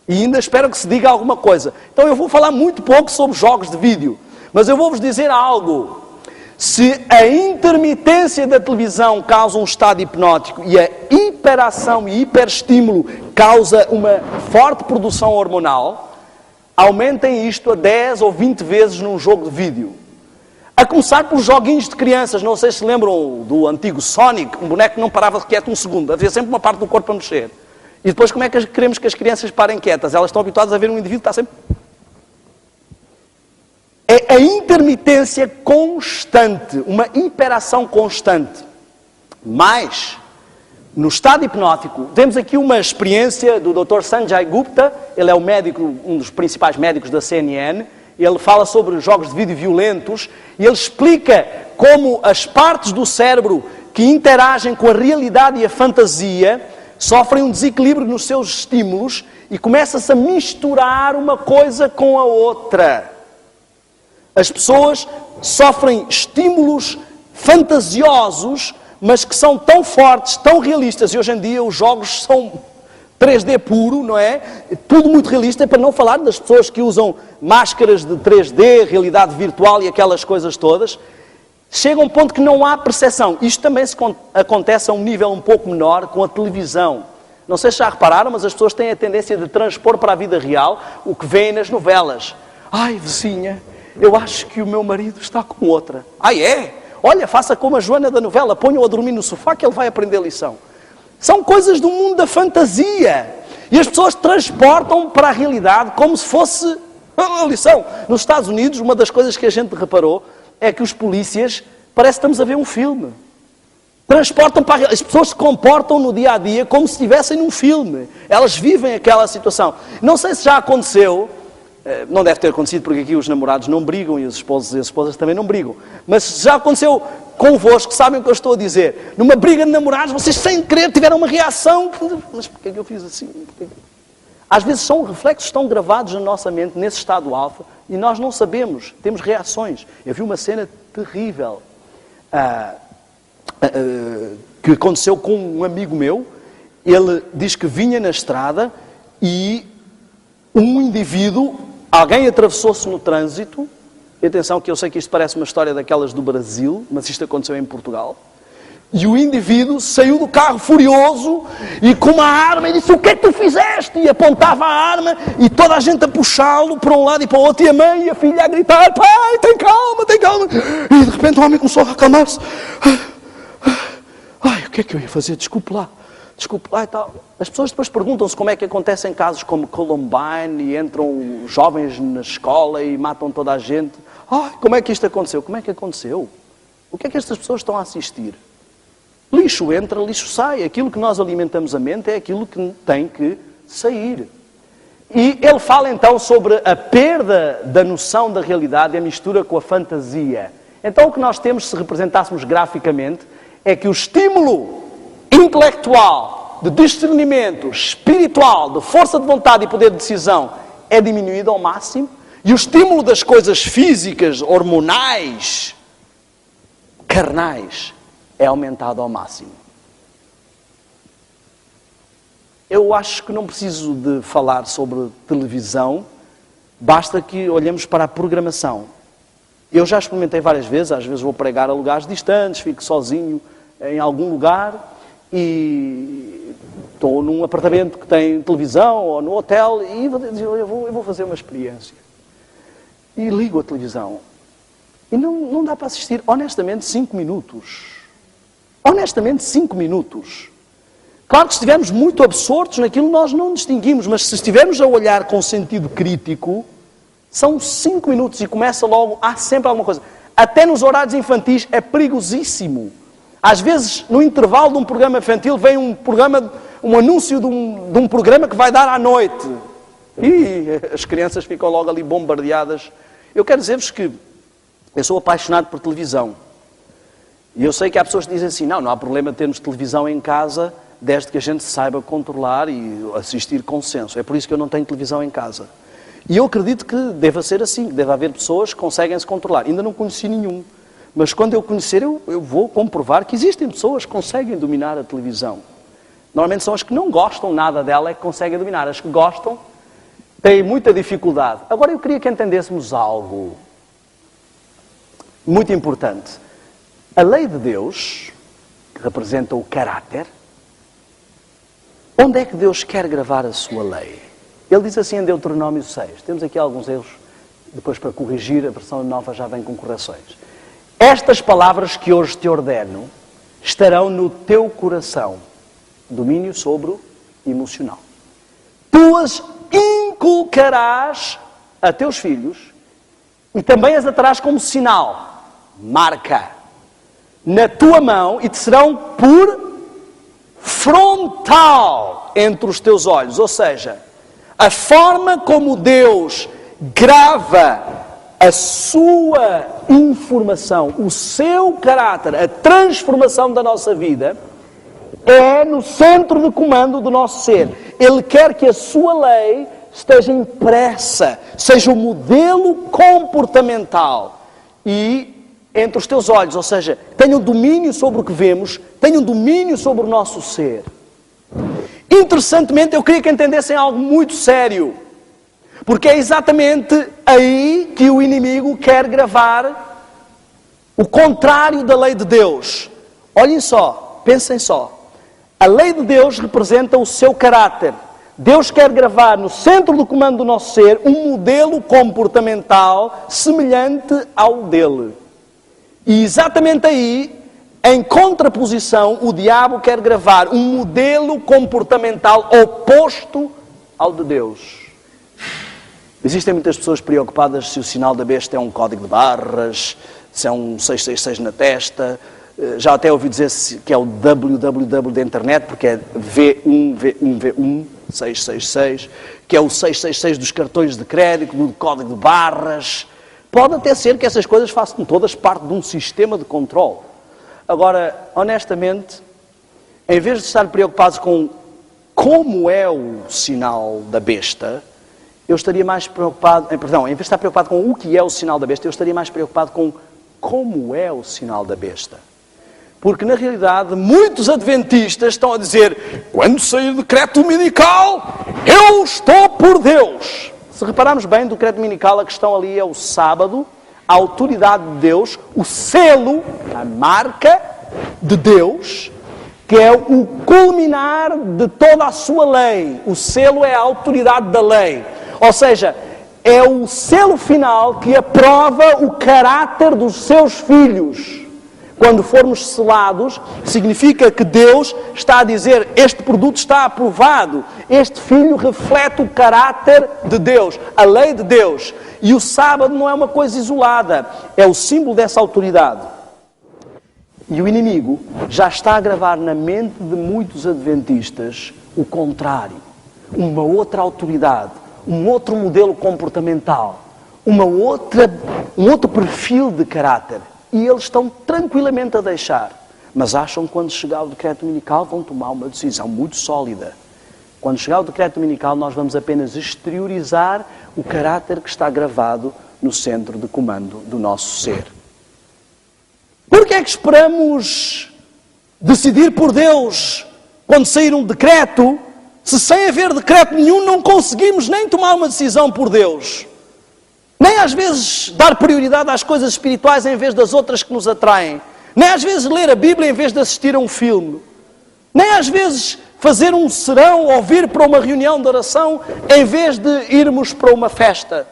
E ainda espero que se diga alguma coisa. Então eu vou falar muito pouco sobre jogos de vídeo, mas eu vou-vos dizer algo. Se a intermitência da televisão causa um estado hipnótico e a hiperação e hiperestímulo causa uma forte produção hormonal, aumentem isto a 10 ou 20 vezes num jogo de vídeo. A começar por joguinhos de crianças. Não sei se lembram do antigo Sonic, um boneco que não parava quieto um segundo, havia sempre uma parte do corpo a mexer. E depois como é que queremos que as crianças parem quietas? Elas estão habituadas a ver um indivíduo que está sempre... É a intermitência constante, uma hiperação constante. Mas, no estado hipnótico, temos aqui uma experiência do Dr. Sanjay Gupta. Ele é o médico, um dos principais médicos da CNN. Ele fala sobre jogos de vídeo violentos e ele explica como as partes do cérebro que interagem com a realidade e a fantasia sofrem um desequilíbrio nos seus estímulos e começa-se a misturar uma coisa com a outra. As pessoas sofrem estímulos fantasiosos, mas que são tão fortes, tão realistas, e hoje em dia os jogos são 3D puro, não é? Tudo muito realista, para não falar das pessoas que usam máscaras de 3D, realidade virtual e aquelas coisas todas. Chega a um ponto que não há percepção. Isto também acontece a um nível um pouco menor com a televisão. Não sei se já repararam, mas as pessoas têm a tendência de transpor para a vida real o que veem nas novelas. Ai, vizinha, eu acho que o meu marido está com outra. Ai, é? Olha, faça como a Joana da novela, ponha-o a dormir no sofá que ele vai aprender lição. São coisas do mundo da fantasia. E as pessoas transportam para a realidade como se fosse a lição. Nos Estados Unidos, uma das coisas que a gente reparou é que os polícias, parece que estamos a ver um filme. Transportam para as pessoas se comportam no dia a dia como se estivessem num filme. Elas vivem aquela situação. Não sei se já aconteceu, não deve ter acontecido porque aqui os namorados não brigam e os esposos e as esposas também não brigam. Mas se já aconteceu convosco, sabem o que eu estou a dizer. Numa briga de namorados, vocês sem querer tiveram uma reação. Mas porquê é que eu fiz assim? Às vezes são reflexos tão gravados na nossa mente, nesse estado alfa, e nós não sabemos, temos reações. Eu vi uma cena terrível que aconteceu com um amigo meu. Ele diz que vinha na estrada e um indivíduo, alguém atravessou-se no trânsito. E atenção que eu sei que isto parece uma história daquelas do Brasil, mas isto aconteceu em Portugal. E o indivíduo saiu do carro furioso e com uma arma e disse: o que é que tu fizeste? E apontava a arma e toda a gente a puxá-lo para um lado e para o outro, e a mãe e a filha a gritar: pai, tem calma, tem calma. E de repente o homem começou a acalmar-se. Ai, o que é que eu ia fazer? Desculpe lá. Desculpe, lá e tal. As pessoas depois perguntam-se como é que acontecem casos como Columbine e entram jovens na escola e matam toda a gente. Como é que isto aconteceu? Como é que aconteceu? O que é que estas pessoas estão a assistir? Lixo entra, lixo sai. Aquilo que nós alimentamos a mente é aquilo que tem que sair. E ele fala então sobre a perda da noção da realidade e a mistura com a fantasia. Então o que nós temos, se representássemos graficamente, é que o estímulo intelectual, de discernimento, espiritual, de força de vontade e poder de decisão é diminuído ao máximo, e o estímulo das coisas físicas, hormonais, carnais, é aumentado ao máximo. Eu acho que não preciso de falar sobre televisão, basta que olhemos para a programação. Eu já experimentei várias vezes, às vezes vou pregar a lugares distantes, fico sozinho em algum lugar e estou num apartamento que tem televisão ou no hotel e eu vou fazer uma experiência. E ligo a televisão. E não dá para assistir, honestamente, 5 minutos. Honestamente, 5 minutos. Claro que se estivermos muito absortos naquilo, nós não distinguimos, mas se estivermos a olhar com sentido crítico, são 5 minutos e começa logo, há sempre alguma coisa. Até nos horários infantis é perigosíssimo. Às vezes, no intervalo de um programa infantil, vem um anúncio de um programa que vai dar à noite. E as crianças ficam logo ali bombardeadas. Eu quero dizer-vos que eu sou apaixonado por televisão. E eu sei que há pessoas que dizem assim, não há problema termos televisão em casa, desde que a gente saiba controlar e assistir com senso. É por isso que eu não tenho televisão em casa. E eu acredito que deva ser assim, que deve haver pessoas que conseguem se controlar. Ainda não conheci nenhum. Mas quando eu conhecer, eu vou comprovar que existem pessoas que conseguem dominar a televisão. Normalmente são as que não gostam nada dela é que conseguem dominar. As que gostam têm muita dificuldade. Agora eu queria que entendêssemos algo muito importante. A lei de Deus, que representa o caráter, onde é que Deus quer gravar a sua lei? Ele diz assim em Deuteronômio 6. Temos aqui alguns erros, depois para corrigir, a versão nova já vem com correções. Estas palavras que hoje te ordeno estarão no teu coração. Domínio sobre o emocional. Tu as inculcarás a teus filhos e também as atarás como sinal, marca, na tua mão e te serão por frontal entre os teus olhos. Ou seja, a forma como Deus grava a sua informação, o seu caráter, a transformação da nossa vida, é no centro de comando do nosso ser. Ele quer que a sua lei esteja impressa, seja o modelo comportamental e entre os teus olhos, ou seja, tenha um domínio sobre o que vemos, tenha um domínio sobre o nosso ser. Interessantemente, eu queria que entendessem algo muito sério. Porque é exatamente aí que o inimigo quer gravar o contrário da lei de Deus. Olhem só, pensem só. A lei de Deus representa o seu caráter. Deus quer gravar no centro do comando do nosso ser um modelo comportamental semelhante ao dele. E exatamente aí, em contraposição, o diabo quer gravar um modelo comportamental oposto ao de Deus. Existem muitas pessoas preocupadas se o sinal da besta é um código de barras, se é um 666 na testa. Já até ouvi dizer que é o www da internet, porque é V1, 666, que é o 666 dos cartões de crédito, do código de barras. Pode até ser que essas coisas façam todas parte de um sistema de controle. Agora, honestamente, em vez de estar preocupados com como é o sinal da besta, eu estaria mais preocupado, em vez de estar preocupado com o que é o sinal da besta, eu estaria mais preocupado com como é o sinal da besta. Porque, na realidade, muitos adventistas estão a dizer, quando sair o decreto dominical, eu estou por Deus. Se repararmos bem, do decreto dominical, a questão ali é o sábado, a autoridade de Deus, o selo, a marca de Deus, que é o culminar de toda a sua lei. O selo é a autoridade da lei. Ou seja, é o selo final que aprova o caráter dos seus filhos. Quando formos selados, significa que Deus está a dizer, este produto está aprovado, este filho reflete o caráter de Deus, a lei de Deus. E o sábado não é uma coisa isolada, é o símbolo dessa autoridade. E o inimigo já está a gravar na mente de muitos adventistas o contrário, uma outra autoridade, um outro modelo comportamental, um outro perfil de caráter. E eles estão tranquilamente a deixar. Mas acham que quando chegar o decreto dominical vão tomar uma decisão muito sólida. Quando chegar o decreto dominical nós vamos apenas exteriorizar o caráter que está gravado no centro de comando do nosso ser. Por que é que esperamos decidir por Deus quando sair um decreto, se sem haver decreto nenhum não conseguimos nem tomar uma decisão por Deus? Nem às vezes dar prioridade às coisas espirituais em vez das outras que nos atraem. Nem às vezes ler a Bíblia em vez de assistir a um filme. Nem às vezes fazer um serão ou vir para uma reunião de oração em vez de irmos para uma festa.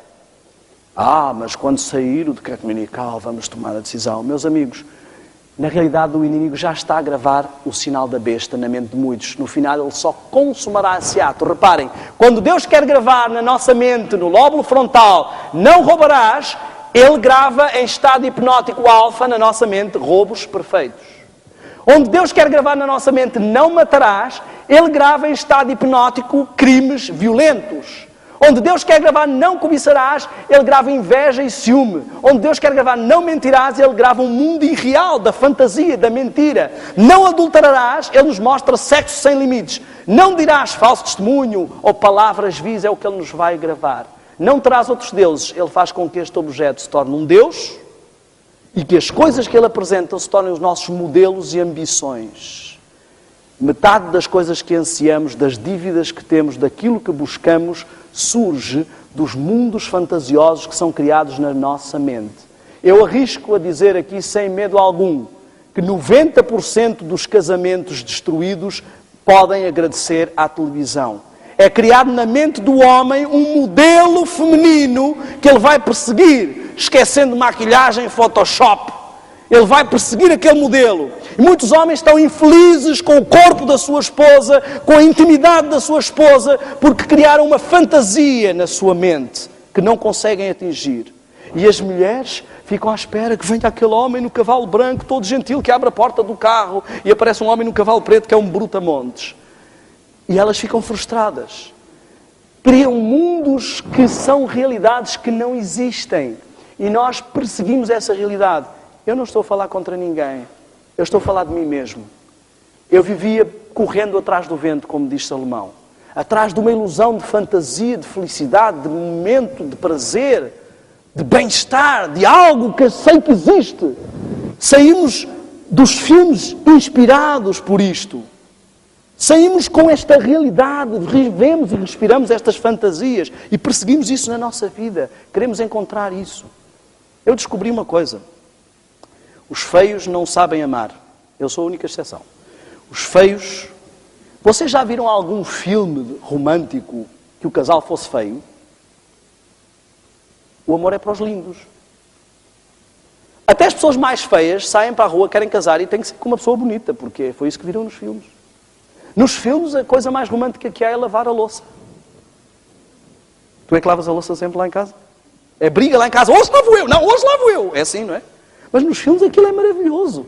Mas quando sair o decreto dominical vamos tomar a decisão. Meus amigos, na realidade o inimigo já está a gravar o sinal da besta na mente de muitos. No final ele só consumará esse ato. Reparem, quando Deus quer gravar na nossa mente, no lóbulo frontal, não roubarás, ele grava em estado hipnótico alfa na nossa mente roubos perfeitos. Onde Deus quer gravar na nossa mente não matarás, ele grava em estado hipnótico crimes violentos. Onde Deus quer gravar não cobiçarás, ele grava inveja e ciúme. Onde Deus quer gravar não mentirás, ele grava um mundo irreal da fantasia, da mentira. Não adulterarás, ele nos mostra sexo sem limites. Não dirás falso testemunho ou palavras vis, é o que ele nos vai gravar. Não terás outros deuses, ele faz com que este objeto se torne um Deus e que as coisas que ele apresenta se tornem os nossos modelos e ambições. Metade das coisas que ansiamos, das dívidas que temos, daquilo que buscamos, surge dos mundos fantasiosos que são criados na nossa mente. Eu arrisco a dizer aqui, sem medo algum, que 90% dos casamentos destruídos podem agradecer à televisão. É criado na mente do homem um modelo feminino que ele vai perseguir, esquecendo maquilhagem e Photoshop. Ele vai perseguir aquele modelo. E muitos homens estão infelizes com o corpo da sua esposa, com a intimidade da sua esposa, porque criaram uma fantasia na sua mente que não conseguem atingir. E as mulheres ficam à espera que venha aquele homem no cavalo branco, todo gentil, que abre a porta do carro e aparece um homem no cavalo preto que é um brutamontes. E elas ficam frustradas. Criam mundos que são realidades que não existem. E nós perseguimos essa realidade. Eu não estou a falar contra ninguém. Eu estou a falar de mim mesmo. Eu vivia correndo atrás do vento, como diz Salomão. Atrás de uma ilusão de fantasia, de felicidade, de momento, de prazer, de bem-estar, de algo que eu sei que existe. Saímos dos filmes inspirados por isto. Saímos com esta realidade, vivemos e respiramos estas fantasias e perseguimos isso na nossa vida. Queremos encontrar isso. Eu descobri uma coisa. Os feios não sabem amar. Eu sou a única exceção. Os feios... Vocês já viram algum filme romântico que o casal fosse feio? O amor é para os lindos. Até as pessoas mais feias saem para a rua, querem casar e têm que ser com uma pessoa bonita, porque foi isso que viram nos filmes. Nos filmes, a coisa mais romântica que há é lavar a louça. Tu é que lavas a louça sempre lá em casa? É briga lá em casa. Hoje lavo eu. Não, hoje lavo eu. É assim, não é? Mas nos filmes aquilo é maravilhoso.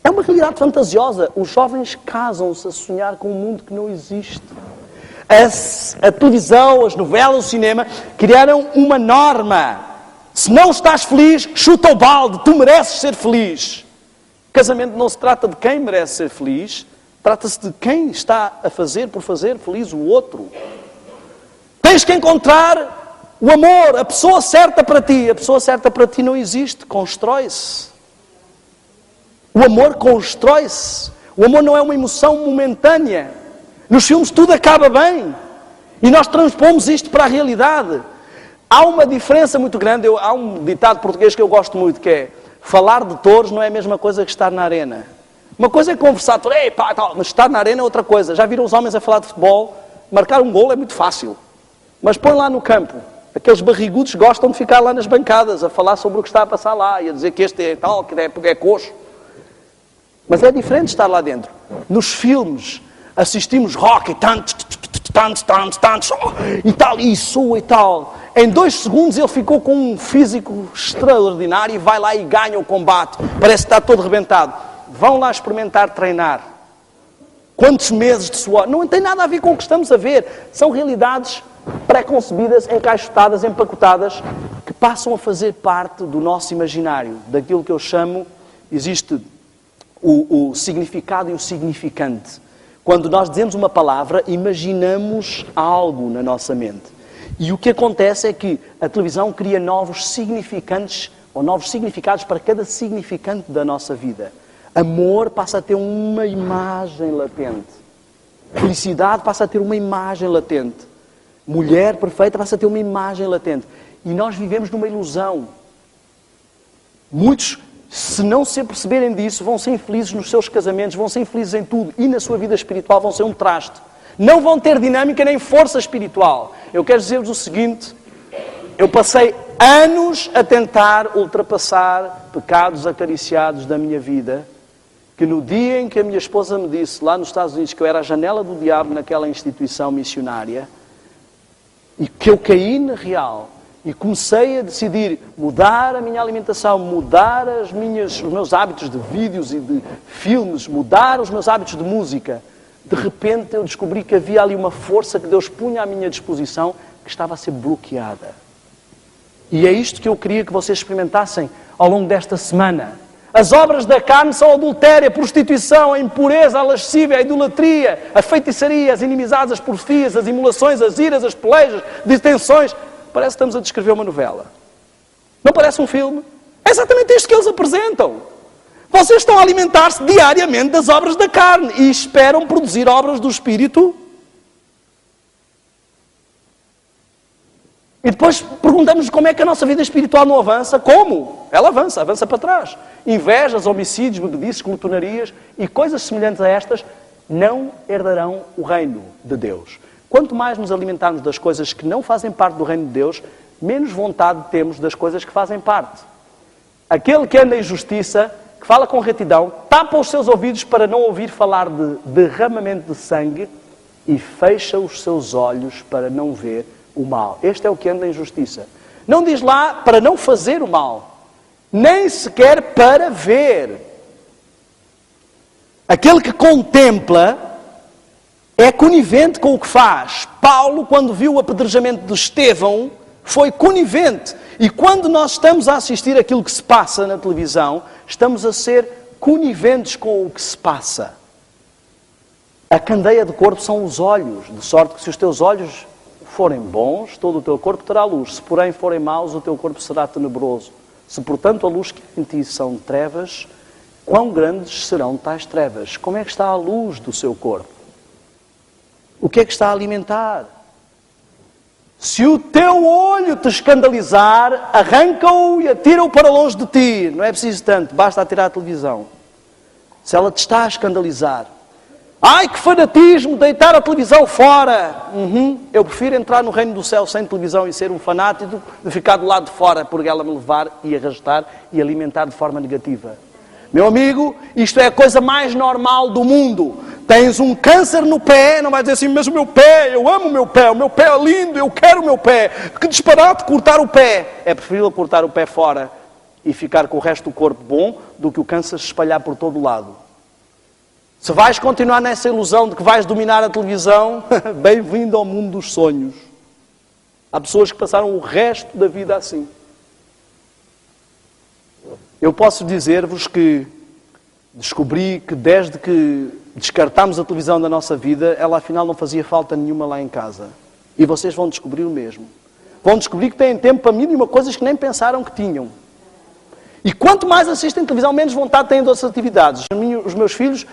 É uma realidade fantasiosa. Os jovens casam-se a sonhar com um mundo que não existe. A televisão, as novelas, o cinema criaram uma norma. Se não estás feliz, chuta o balde. Tu mereces ser feliz. Casamento não se trata de quem merece ser feliz. Trata-se de quem está a fazer por fazer feliz o outro. Tens que encontrar o amor, a pessoa certa para ti. A pessoa certa para ti não existe, constrói-se. O amor constrói-se. O amor não é uma emoção momentânea. Nos filmes tudo acaba bem. E nós transpomos isto para a realidade. Há uma diferença muito grande. Há um ditado português que eu gosto muito, que é: falar de touros não é a mesma coisa que estar na arena. Uma coisa é conversar, mas estar na arena é outra coisa. Já viram os homens a falar de futebol? Marcar um golo é muito fácil. Mas põe lá no campo Aqueles barrigudos gostam de ficar lá nas bancadas, a falar sobre o que está a passar lá, e a dizer que este é tal, que é coxo. Mas é diferente estar lá dentro. Nos filmes, assistimos rock e tal, e soa e tal. Em 2 segundos ele ficou com um físico extraordinário e vai lá e ganha o combate. Parece que está todo rebentado. Vão lá experimentar treinar. Quantos meses de suor? Não tem nada a ver com o que estamos a ver. São realidades pré-concebidas, encaixotadas, empacotadas, que passam a fazer parte do nosso imaginário. Daquilo que eu chamo, existe o significado e o significante. Quando nós dizemos uma palavra, imaginamos algo na nossa mente. E o que acontece é que a televisão cria novos significantes, ou novos significados para cada significante da nossa vida. Amor passa a ter uma imagem latente. Felicidade passa a ter uma imagem latente. Mulher perfeita passa a ter uma imagem latente. E nós vivemos numa ilusão. Muitos, se não se aperceberem disso, vão ser infelizes nos seus casamentos, vão ser infelizes em tudo. E na sua vida espiritual vão ser um traste. Não vão ter dinâmica nem força espiritual. Eu quero dizer-vos o seguinte. Eu passei anos a tentar ultrapassar pecados acariciados da minha vida, que no dia em que a minha esposa me disse, lá nos Estados Unidos, que eu era a janela do diabo naquela instituição missionária, e que eu caí na real, e comecei a decidir mudar a minha alimentação, mudar os meus hábitos de vídeos e de filmes, mudar os meus hábitos de música, de repente eu descobri que havia ali uma força que Deus punha à minha disposição, que estava a ser bloqueada. E é isto que eu queria que vocês experimentassem ao longo desta semana. As obras da carne são a adultério, a prostituição, a impureza, a lascívia, a idolatria, a feitiçaria, as inimizades, as porfias, as imolações, as iras, as pelejas, detenções. Parece que estamos a descrever uma novela. Não parece um filme? É exatamente isto que eles apresentam. Vocês estão a alimentar-se diariamente das obras da carne e esperam produzir obras do Espírito. E depois perguntamos como é que a nossa vida espiritual não avança. Como? Ela avança para trás. Invejas, homicídios, bebedices, glutonarias e coisas semelhantes a estas não herdarão o reino de Deus. Quanto mais nos alimentarmos das coisas que não fazem parte do reino de Deus, menos vontade temos das coisas que fazem parte. Aquele que anda em justiça, que fala com retidão, tapa os seus ouvidos para não ouvir falar de derramamento de sangue e fecha os seus olhos para não ver o mal. Este é o que anda em justiça. Não diz lá para não fazer o mal, nem sequer para ver. Aquele que contempla é conivente com o que faz. Paulo, quando viu o apedrejamento de Estevão, foi conivente. E quando nós estamos a assistir aquilo que se passa na televisão, estamos a ser coniventes com o que se passa. A candeia do corpo são os olhos, de sorte que se os teus olhos forem bons, todo o teu corpo terá luz. Se, porém, forem maus, o teu corpo será tenebroso. Se, portanto, a luz que em ti são trevas, quão grandes serão tais trevas? Como é que está a luz do seu corpo? O que é que está a alimentar? Se o teu olho te escandalizar, arranca-o e atira-o para longe de ti. Não é preciso tanto, basta atirar a televisão. Se ela te está a escandalizar, ai, que fanatismo, deitar a televisão fora. Eu prefiro entrar no reino do céu sem televisão e ser um fanático de ficar do lado de fora por ela me levar e arrastar e alimentar de forma negativa. Meu amigo, isto é a coisa mais normal do mundo. Tens um câncer no pé, não vai dizer assim, mas o meu pé, eu amo o meu pé é lindo, eu quero o meu pé. Que disparate cortar o pé. É preferível cortar o pé fora e ficar com o resto do corpo bom do que o câncer se espalhar por todo o lado. Se vais continuar nessa ilusão de que vais dominar a televisão, bem-vindo ao mundo dos sonhos. Há pessoas que passaram o resto da vida assim. Eu posso dizer-vos que descobri que desde que descartámos a televisão da nossa vida, ela afinal não fazia falta nenhuma lá em casa. E vocês vão descobrir o mesmo. Vão descobrir que têm tempo para mínima coisas que nem pensaram que tinham. E quanto mais assistem televisão, menos vontade têm de outras atividades. Os meus filhos,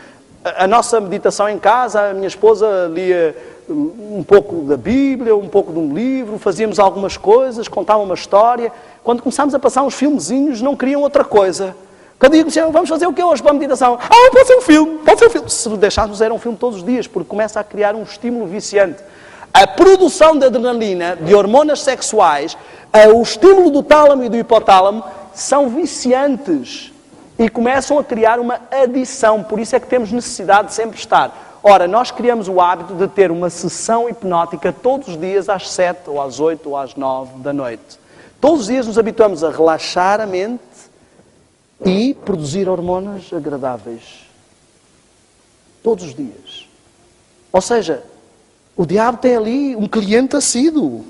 a nossa meditação em casa, a minha esposa lia um pouco da Bíblia, um pouco de um livro, fazíamos algumas coisas, contavam uma história. Quando começámos a passar uns filmezinhos, não queriam outra coisa. Cada dia diziam, vamos fazer o que hoje para a meditação? Pode ser um filme, pode ser um filme. Se deixássemos, era um filme todos os dias, porque começa a criar um estímulo viciante. A produção de adrenalina, de hormonas sexuais, o estímulo do tálamo e do hipotálamo são viciantes e começam a criar uma adição. Por isso é que temos necessidade de sempre estar. Ora, nós criamos o hábito de ter uma sessão hipnótica todos os dias às 7, ou às 8, ou às 9 da noite. Todos os dias nos habituamos a relaxar a mente e produzir hormonas agradáveis. Todos os dias. Ou seja, o diabo tem ali um cliente assíduo.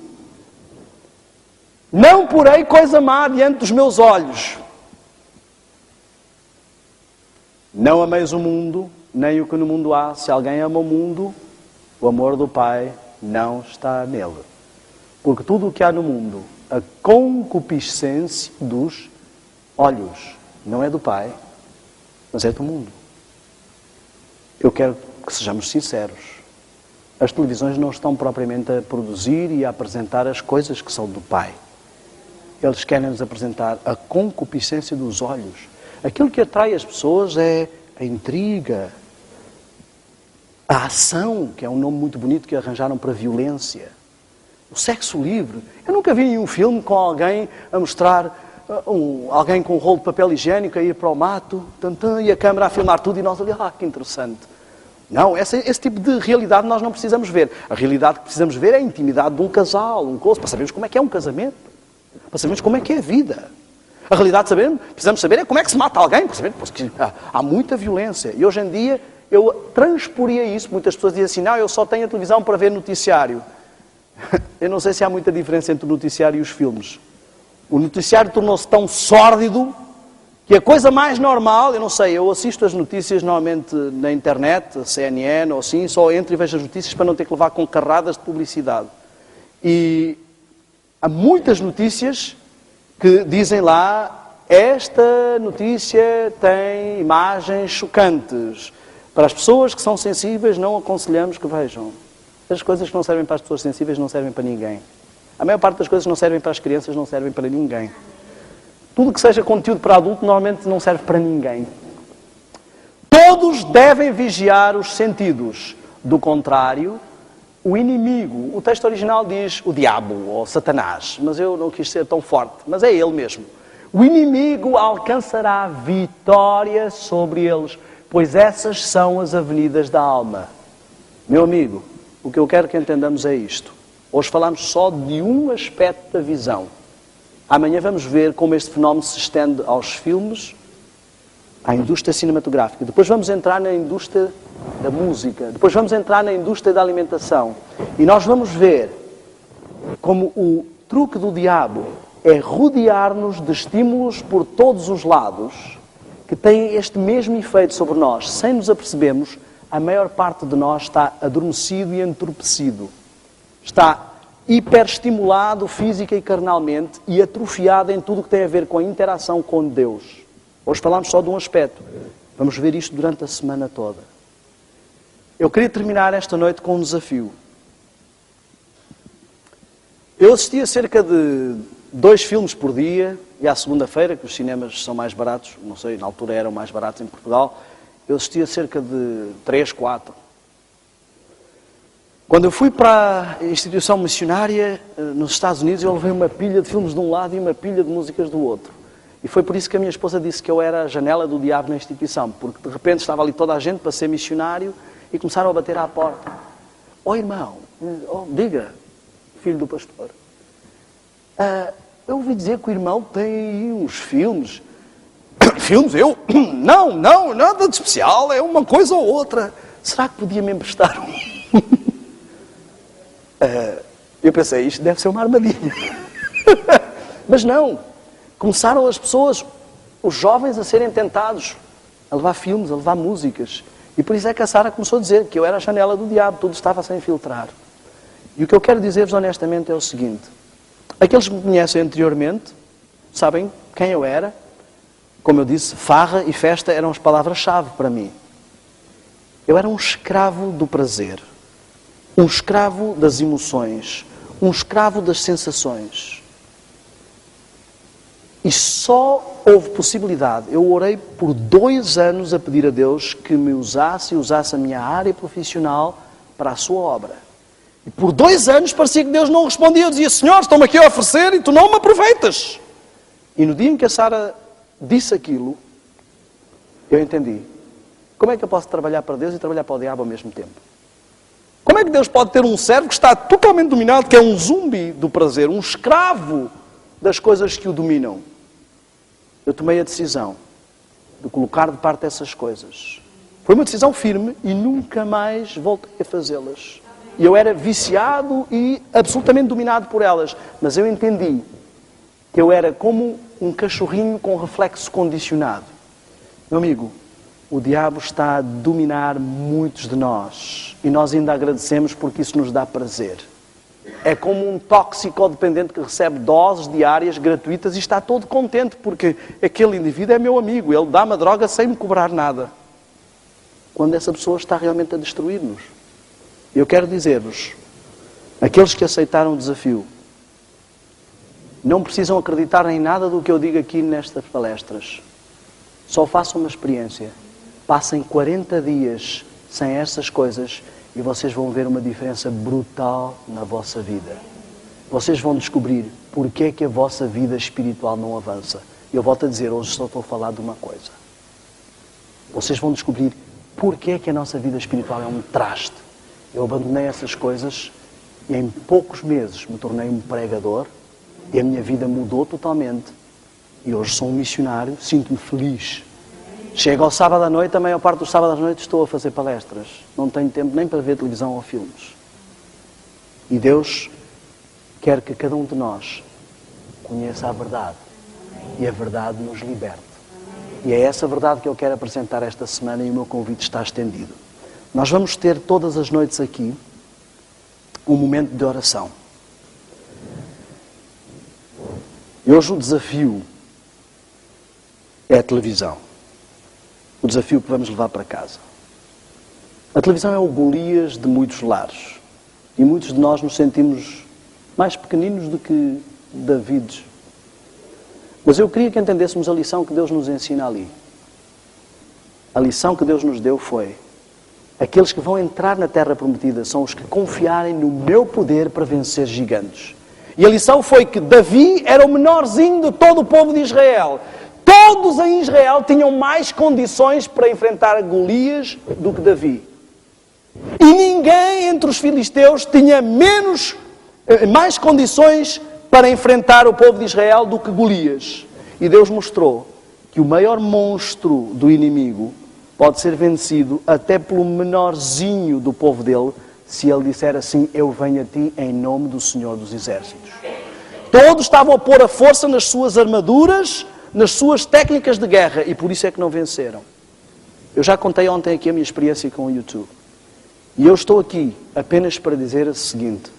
Não porei coisa má diante dos meus olhos. Não ameis o mundo, nem o que no mundo há. Se alguém ama o mundo, o amor do Pai não está nele. Porque tudo o que há no mundo, a concupiscência dos olhos, não é do Pai, mas é do mundo. Eu quero que sejamos sinceros. As televisões não estão propriamente a produzir e a apresentar as coisas que são do Pai. Eles querem nos apresentar a concupiscência dos olhos. Aquilo que atrai as pessoas é a intriga, a ação, que é um nome muito bonito que arranjaram para violência. O sexo livre. Eu nunca vi nenhum filme com alguém a mostrar alguém com um rolo de papel higiênico a ir para o mato, e a câmara a filmar tudo e nós ali, que interessante. Não, esse tipo de realidade nós não precisamos ver. A realidade que precisamos ver é a intimidade de um casal, um close, para sabermos como é que é um casamento. Para sabermos como é que é a vida. A realidade precisamos saber é como é que se mata alguém, porque há muita violência. E hoje em dia eu transporia isso. Muitas pessoas dizem assim, não, eu só tenho a televisão para ver noticiário. Eu não sei se há muita diferença entre o noticiário e os filmes. O noticiário tornou-se tão sórdido que a coisa mais normal, eu não sei, eu assisto as notícias normalmente na internet, a CNN ou assim, só entro e vejo as notícias para não ter que levar com carradas de publicidade. E há muitas notícias que dizem lá, esta notícia tem imagens chocantes. Para as pessoas que são sensíveis, não aconselhamos que vejam. As coisas que não servem para as pessoas sensíveis não servem para ninguém. A maior parte das coisas que não servem para as crianças não servem para ninguém. Tudo que seja conteúdo para adulto normalmente não serve para ninguém. Todos devem vigiar os sentidos. Do contrário, o inimigo, o texto original diz o diabo ou Satanás, mas eu não quis ser tão forte, mas é ele mesmo. O inimigo alcançará vitória sobre eles, pois essas são as avenidas da alma. Meu amigo, o que eu quero que entendamos é isto. Hoje falamos só de um aspecto da visão. Amanhã vamos ver como este fenómeno se estende aos filmes, à indústria cinematográfica. Depois vamos entrar na indústria da música. Depois vamos entrar na indústria da alimentação. E nós vamos ver como o truque do diabo é rodear-nos de estímulos por todos os lados que têm este mesmo efeito sobre nós. Sem nos apercebermos, a maior parte de nós está adormecido e entorpecido. Está hiperestimulado física e carnalmente e atrofiado em tudo o que tem a ver com a interação com Deus. Hoje falamos só de um aspecto. Vamos ver isto durante a semana toda. Eu queria terminar esta noite com um desafio. Eu assistia cerca de 2 filmes por dia, e à segunda-feira, que os cinemas são mais baratos, não sei, na altura eram mais baratos em Portugal, eu assistia cerca de 3, 4. Quando eu fui para a instituição missionária nos Estados Unidos, eu levei uma pilha de filmes de um lado e uma pilha de músicas do outro. E foi por isso que a minha esposa disse que eu era a janela do diabo na instituição, porque de repente estava ali toda a gente para ser missionário e começaram a bater à porta. Irmão, diga, filho do pastor, eu ouvi dizer que o irmão tem aí uns filmes. Filmes? Eu? Não, nada de especial, é uma coisa ou outra. Será que podia me emprestar um? Eu pensei, isto deve ser uma armadilha. Mas não. Começaram as pessoas, os jovens, a serem tentados a levar filmes, a levar músicas. E por isso é que a Sara começou a dizer que eu era a janela do diabo, tudo estava a se infiltrar. E o que eu quero dizer-vos honestamente é o seguinte. Aqueles que me conhecem anteriormente sabem quem eu era. Como eu disse, farra e festa eram as palavras-chave para mim. Eu era um escravo do prazer. Um escravo das emoções. Um escravo das sensações. E só houve possibilidade. Eu orei por 2 anos a pedir a Deus que me usasse e usasse a minha área profissional para a sua obra. E por 2 anos parecia que Deus não respondia. Eu dizia, Senhor, estão-me aqui a oferecer e tu não me aproveitas. E no dia em que a Sara disse aquilo, eu entendi. Como é que eu posso trabalhar para Deus e trabalhar para o diabo ao mesmo tempo? Como é que Deus pode ter um servo que está totalmente dominado, que é um zumbi do prazer, um escravo das coisas que o dominam? Eu tomei a decisão de colocar de parte essas coisas. Foi uma decisão firme e nunca mais voltei a fazê-las. E eu era viciado e absolutamente dominado por elas. Mas eu entendi que eu era como um cachorrinho com reflexo condicionado. Meu amigo, o diabo está a dominar muitos de nós. E nós ainda agradecemos porque isso nos dá prazer. É como um toxicodependente que recebe doses diárias gratuitas e está todo contente porque aquele indivíduo é meu amigo. Ele dá-me a droga sem me cobrar nada. Quando essa pessoa está realmente a destruir-nos. Eu quero dizer-vos, aqueles que aceitaram o desafio, não precisam acreditar em nada do que eu digo aqui nestas palestras. Só façam uma experiência. Passem 40 dias sem essas coisas e vocês vão ver uma diferença brutal na vossa vida. Vocês vão descobrir porque é que a vossa vida espiritual não avança. Eu volto a dizer, hoje só estou a falar de uma coisa. Vocês vão descobrir porque é que a nossa vida espiritual é um traste. Eu abandonei essas coisas e em poucos meses me tornei um pregador e a minha vida mudou totalmente. E hoje sou um missionário, sinto-me feliz. Chego ao sábado à noite, a maior parte dos sábados à noite estou a fazer palestras. Não tenho tempo nem para ver televisão ou filmes. E Deus quer que cada um de nós conheça a verdade. E a verdade nos liberte. E é essa verdade que eu quero apresentar esta semana e o meu convite está estendido. Nós vamos ter todas as noites aqui um momento de oração. E hoje o desafio é a televisão. O desafio que vamos levar para casa. A televisão é o Golias de muitos lares. E muitos de nós nos sentimos mais pequeninos do que Davides. Mas eu queria que entendêssemos a lição que Deus nos ensina ali. A lição que Deus nos deu foi: aqueles que vão entrar na terra prometida são os que confiarem no meu poder para vencer gigantes. E a lição foi que Davi era o menorzinho de todo o povo de Israel. Todos em Israel tinham mais condições para enfrentar Golias do que Davi. E ninguém entre os filisteus tinha mais condições para enfrentar o povo de Israel do que Golias. E Deus mostrou que o maior monstro do inimigo pode ser vencido até pelo menorzinho do povo dele, se ele disser assim: eu venho a ti em nome do Senhor dos Exércitos. Todos estavam a pôr a força nas suas armaduras, nas suas técnicas de guerra, e por isso é que não venceram. Eu já contei ontem aqui a minha experiência com o YouTube. E eu estou aqui apenas para dizer o seguinte: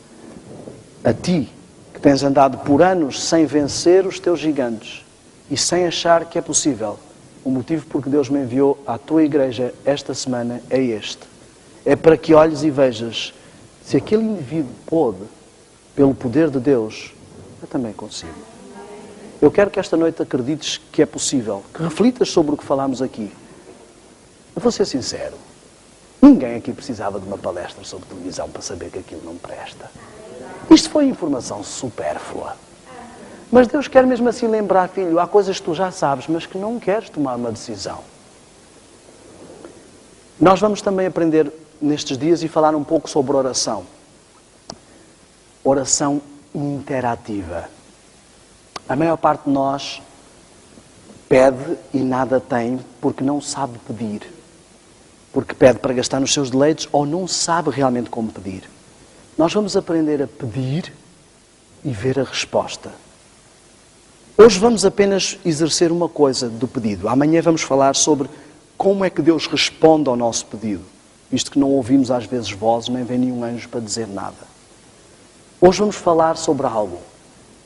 a ti, que tens andado por anos sem vencer os teus gigantes e sem achar que é possível, o motivo por que Deus me enviou à tua igreja esta semana é este. É para que olhes e vejas, se aquele indivíduo pôde, pelo poder de Deus, eu também consigo. Eu quero que esta noite acredites que é possível, que reflitas sobre o que falámos aqui. Eu vou ser sincero, ninguém aqui precisava de uma palestra sobre televisão para saber que aquilo não presta. Isto foi informação supérflua. Mas Deus quer mesmo assim lembrar, filho, há coisas que tu já sabes, mas que não queres tomar uma decisão. Nós vamos também aprender nestes dias e falar um pouco sobre oração. Oração interativa. A maior parte de nós pede e nada tem porque não sabe pedir. Porque pede para gastar nos seus deleites ou não sabe realmente como pedir. Nós vamos aprender a pedir e ver a resposta. Hoje vamos apenas exercer uma coisa do pedido. Amanhã vamos falar sobre como é que Deus responde ao nosso pedido. Visto que não ouvimos às vezes vozes, nem vem nenhum anjo para dizer nada. Hoje vamos falar sobre algo.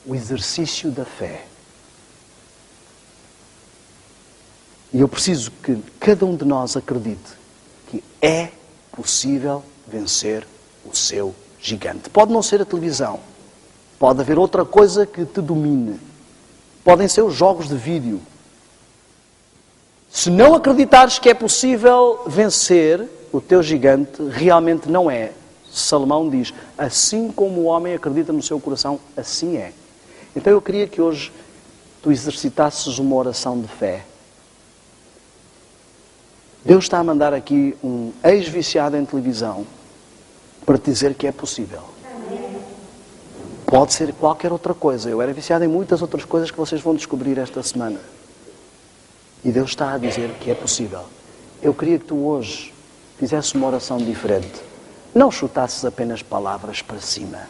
O exercício da fé. E eu preciso que cada um de nós acredite que é possível vencer o seu gigante. Pode não ser a televisão. Pode haver outra coisa que te domine. Podem ser os jogos de vídeo. Se não acreditares que é possível vencer o teu gigante, realmente não é Salomão diz, assim como o homem acredita no seu coração, assim é. Então eu queria que hoje tu exercitasses uma oração de fé. Deus está a mandar aqui um ex-viciado em televisão para te dizer que é possível. Pode ser qualquer outra coisa. Eu era viciado em muitas outras coisas que vocês vão descobrir esta semana. E Deus está a dizer que é possível. Eu queria que tu hoje fizesses uma oração diferente. Não chutasses apenas palavras para cima.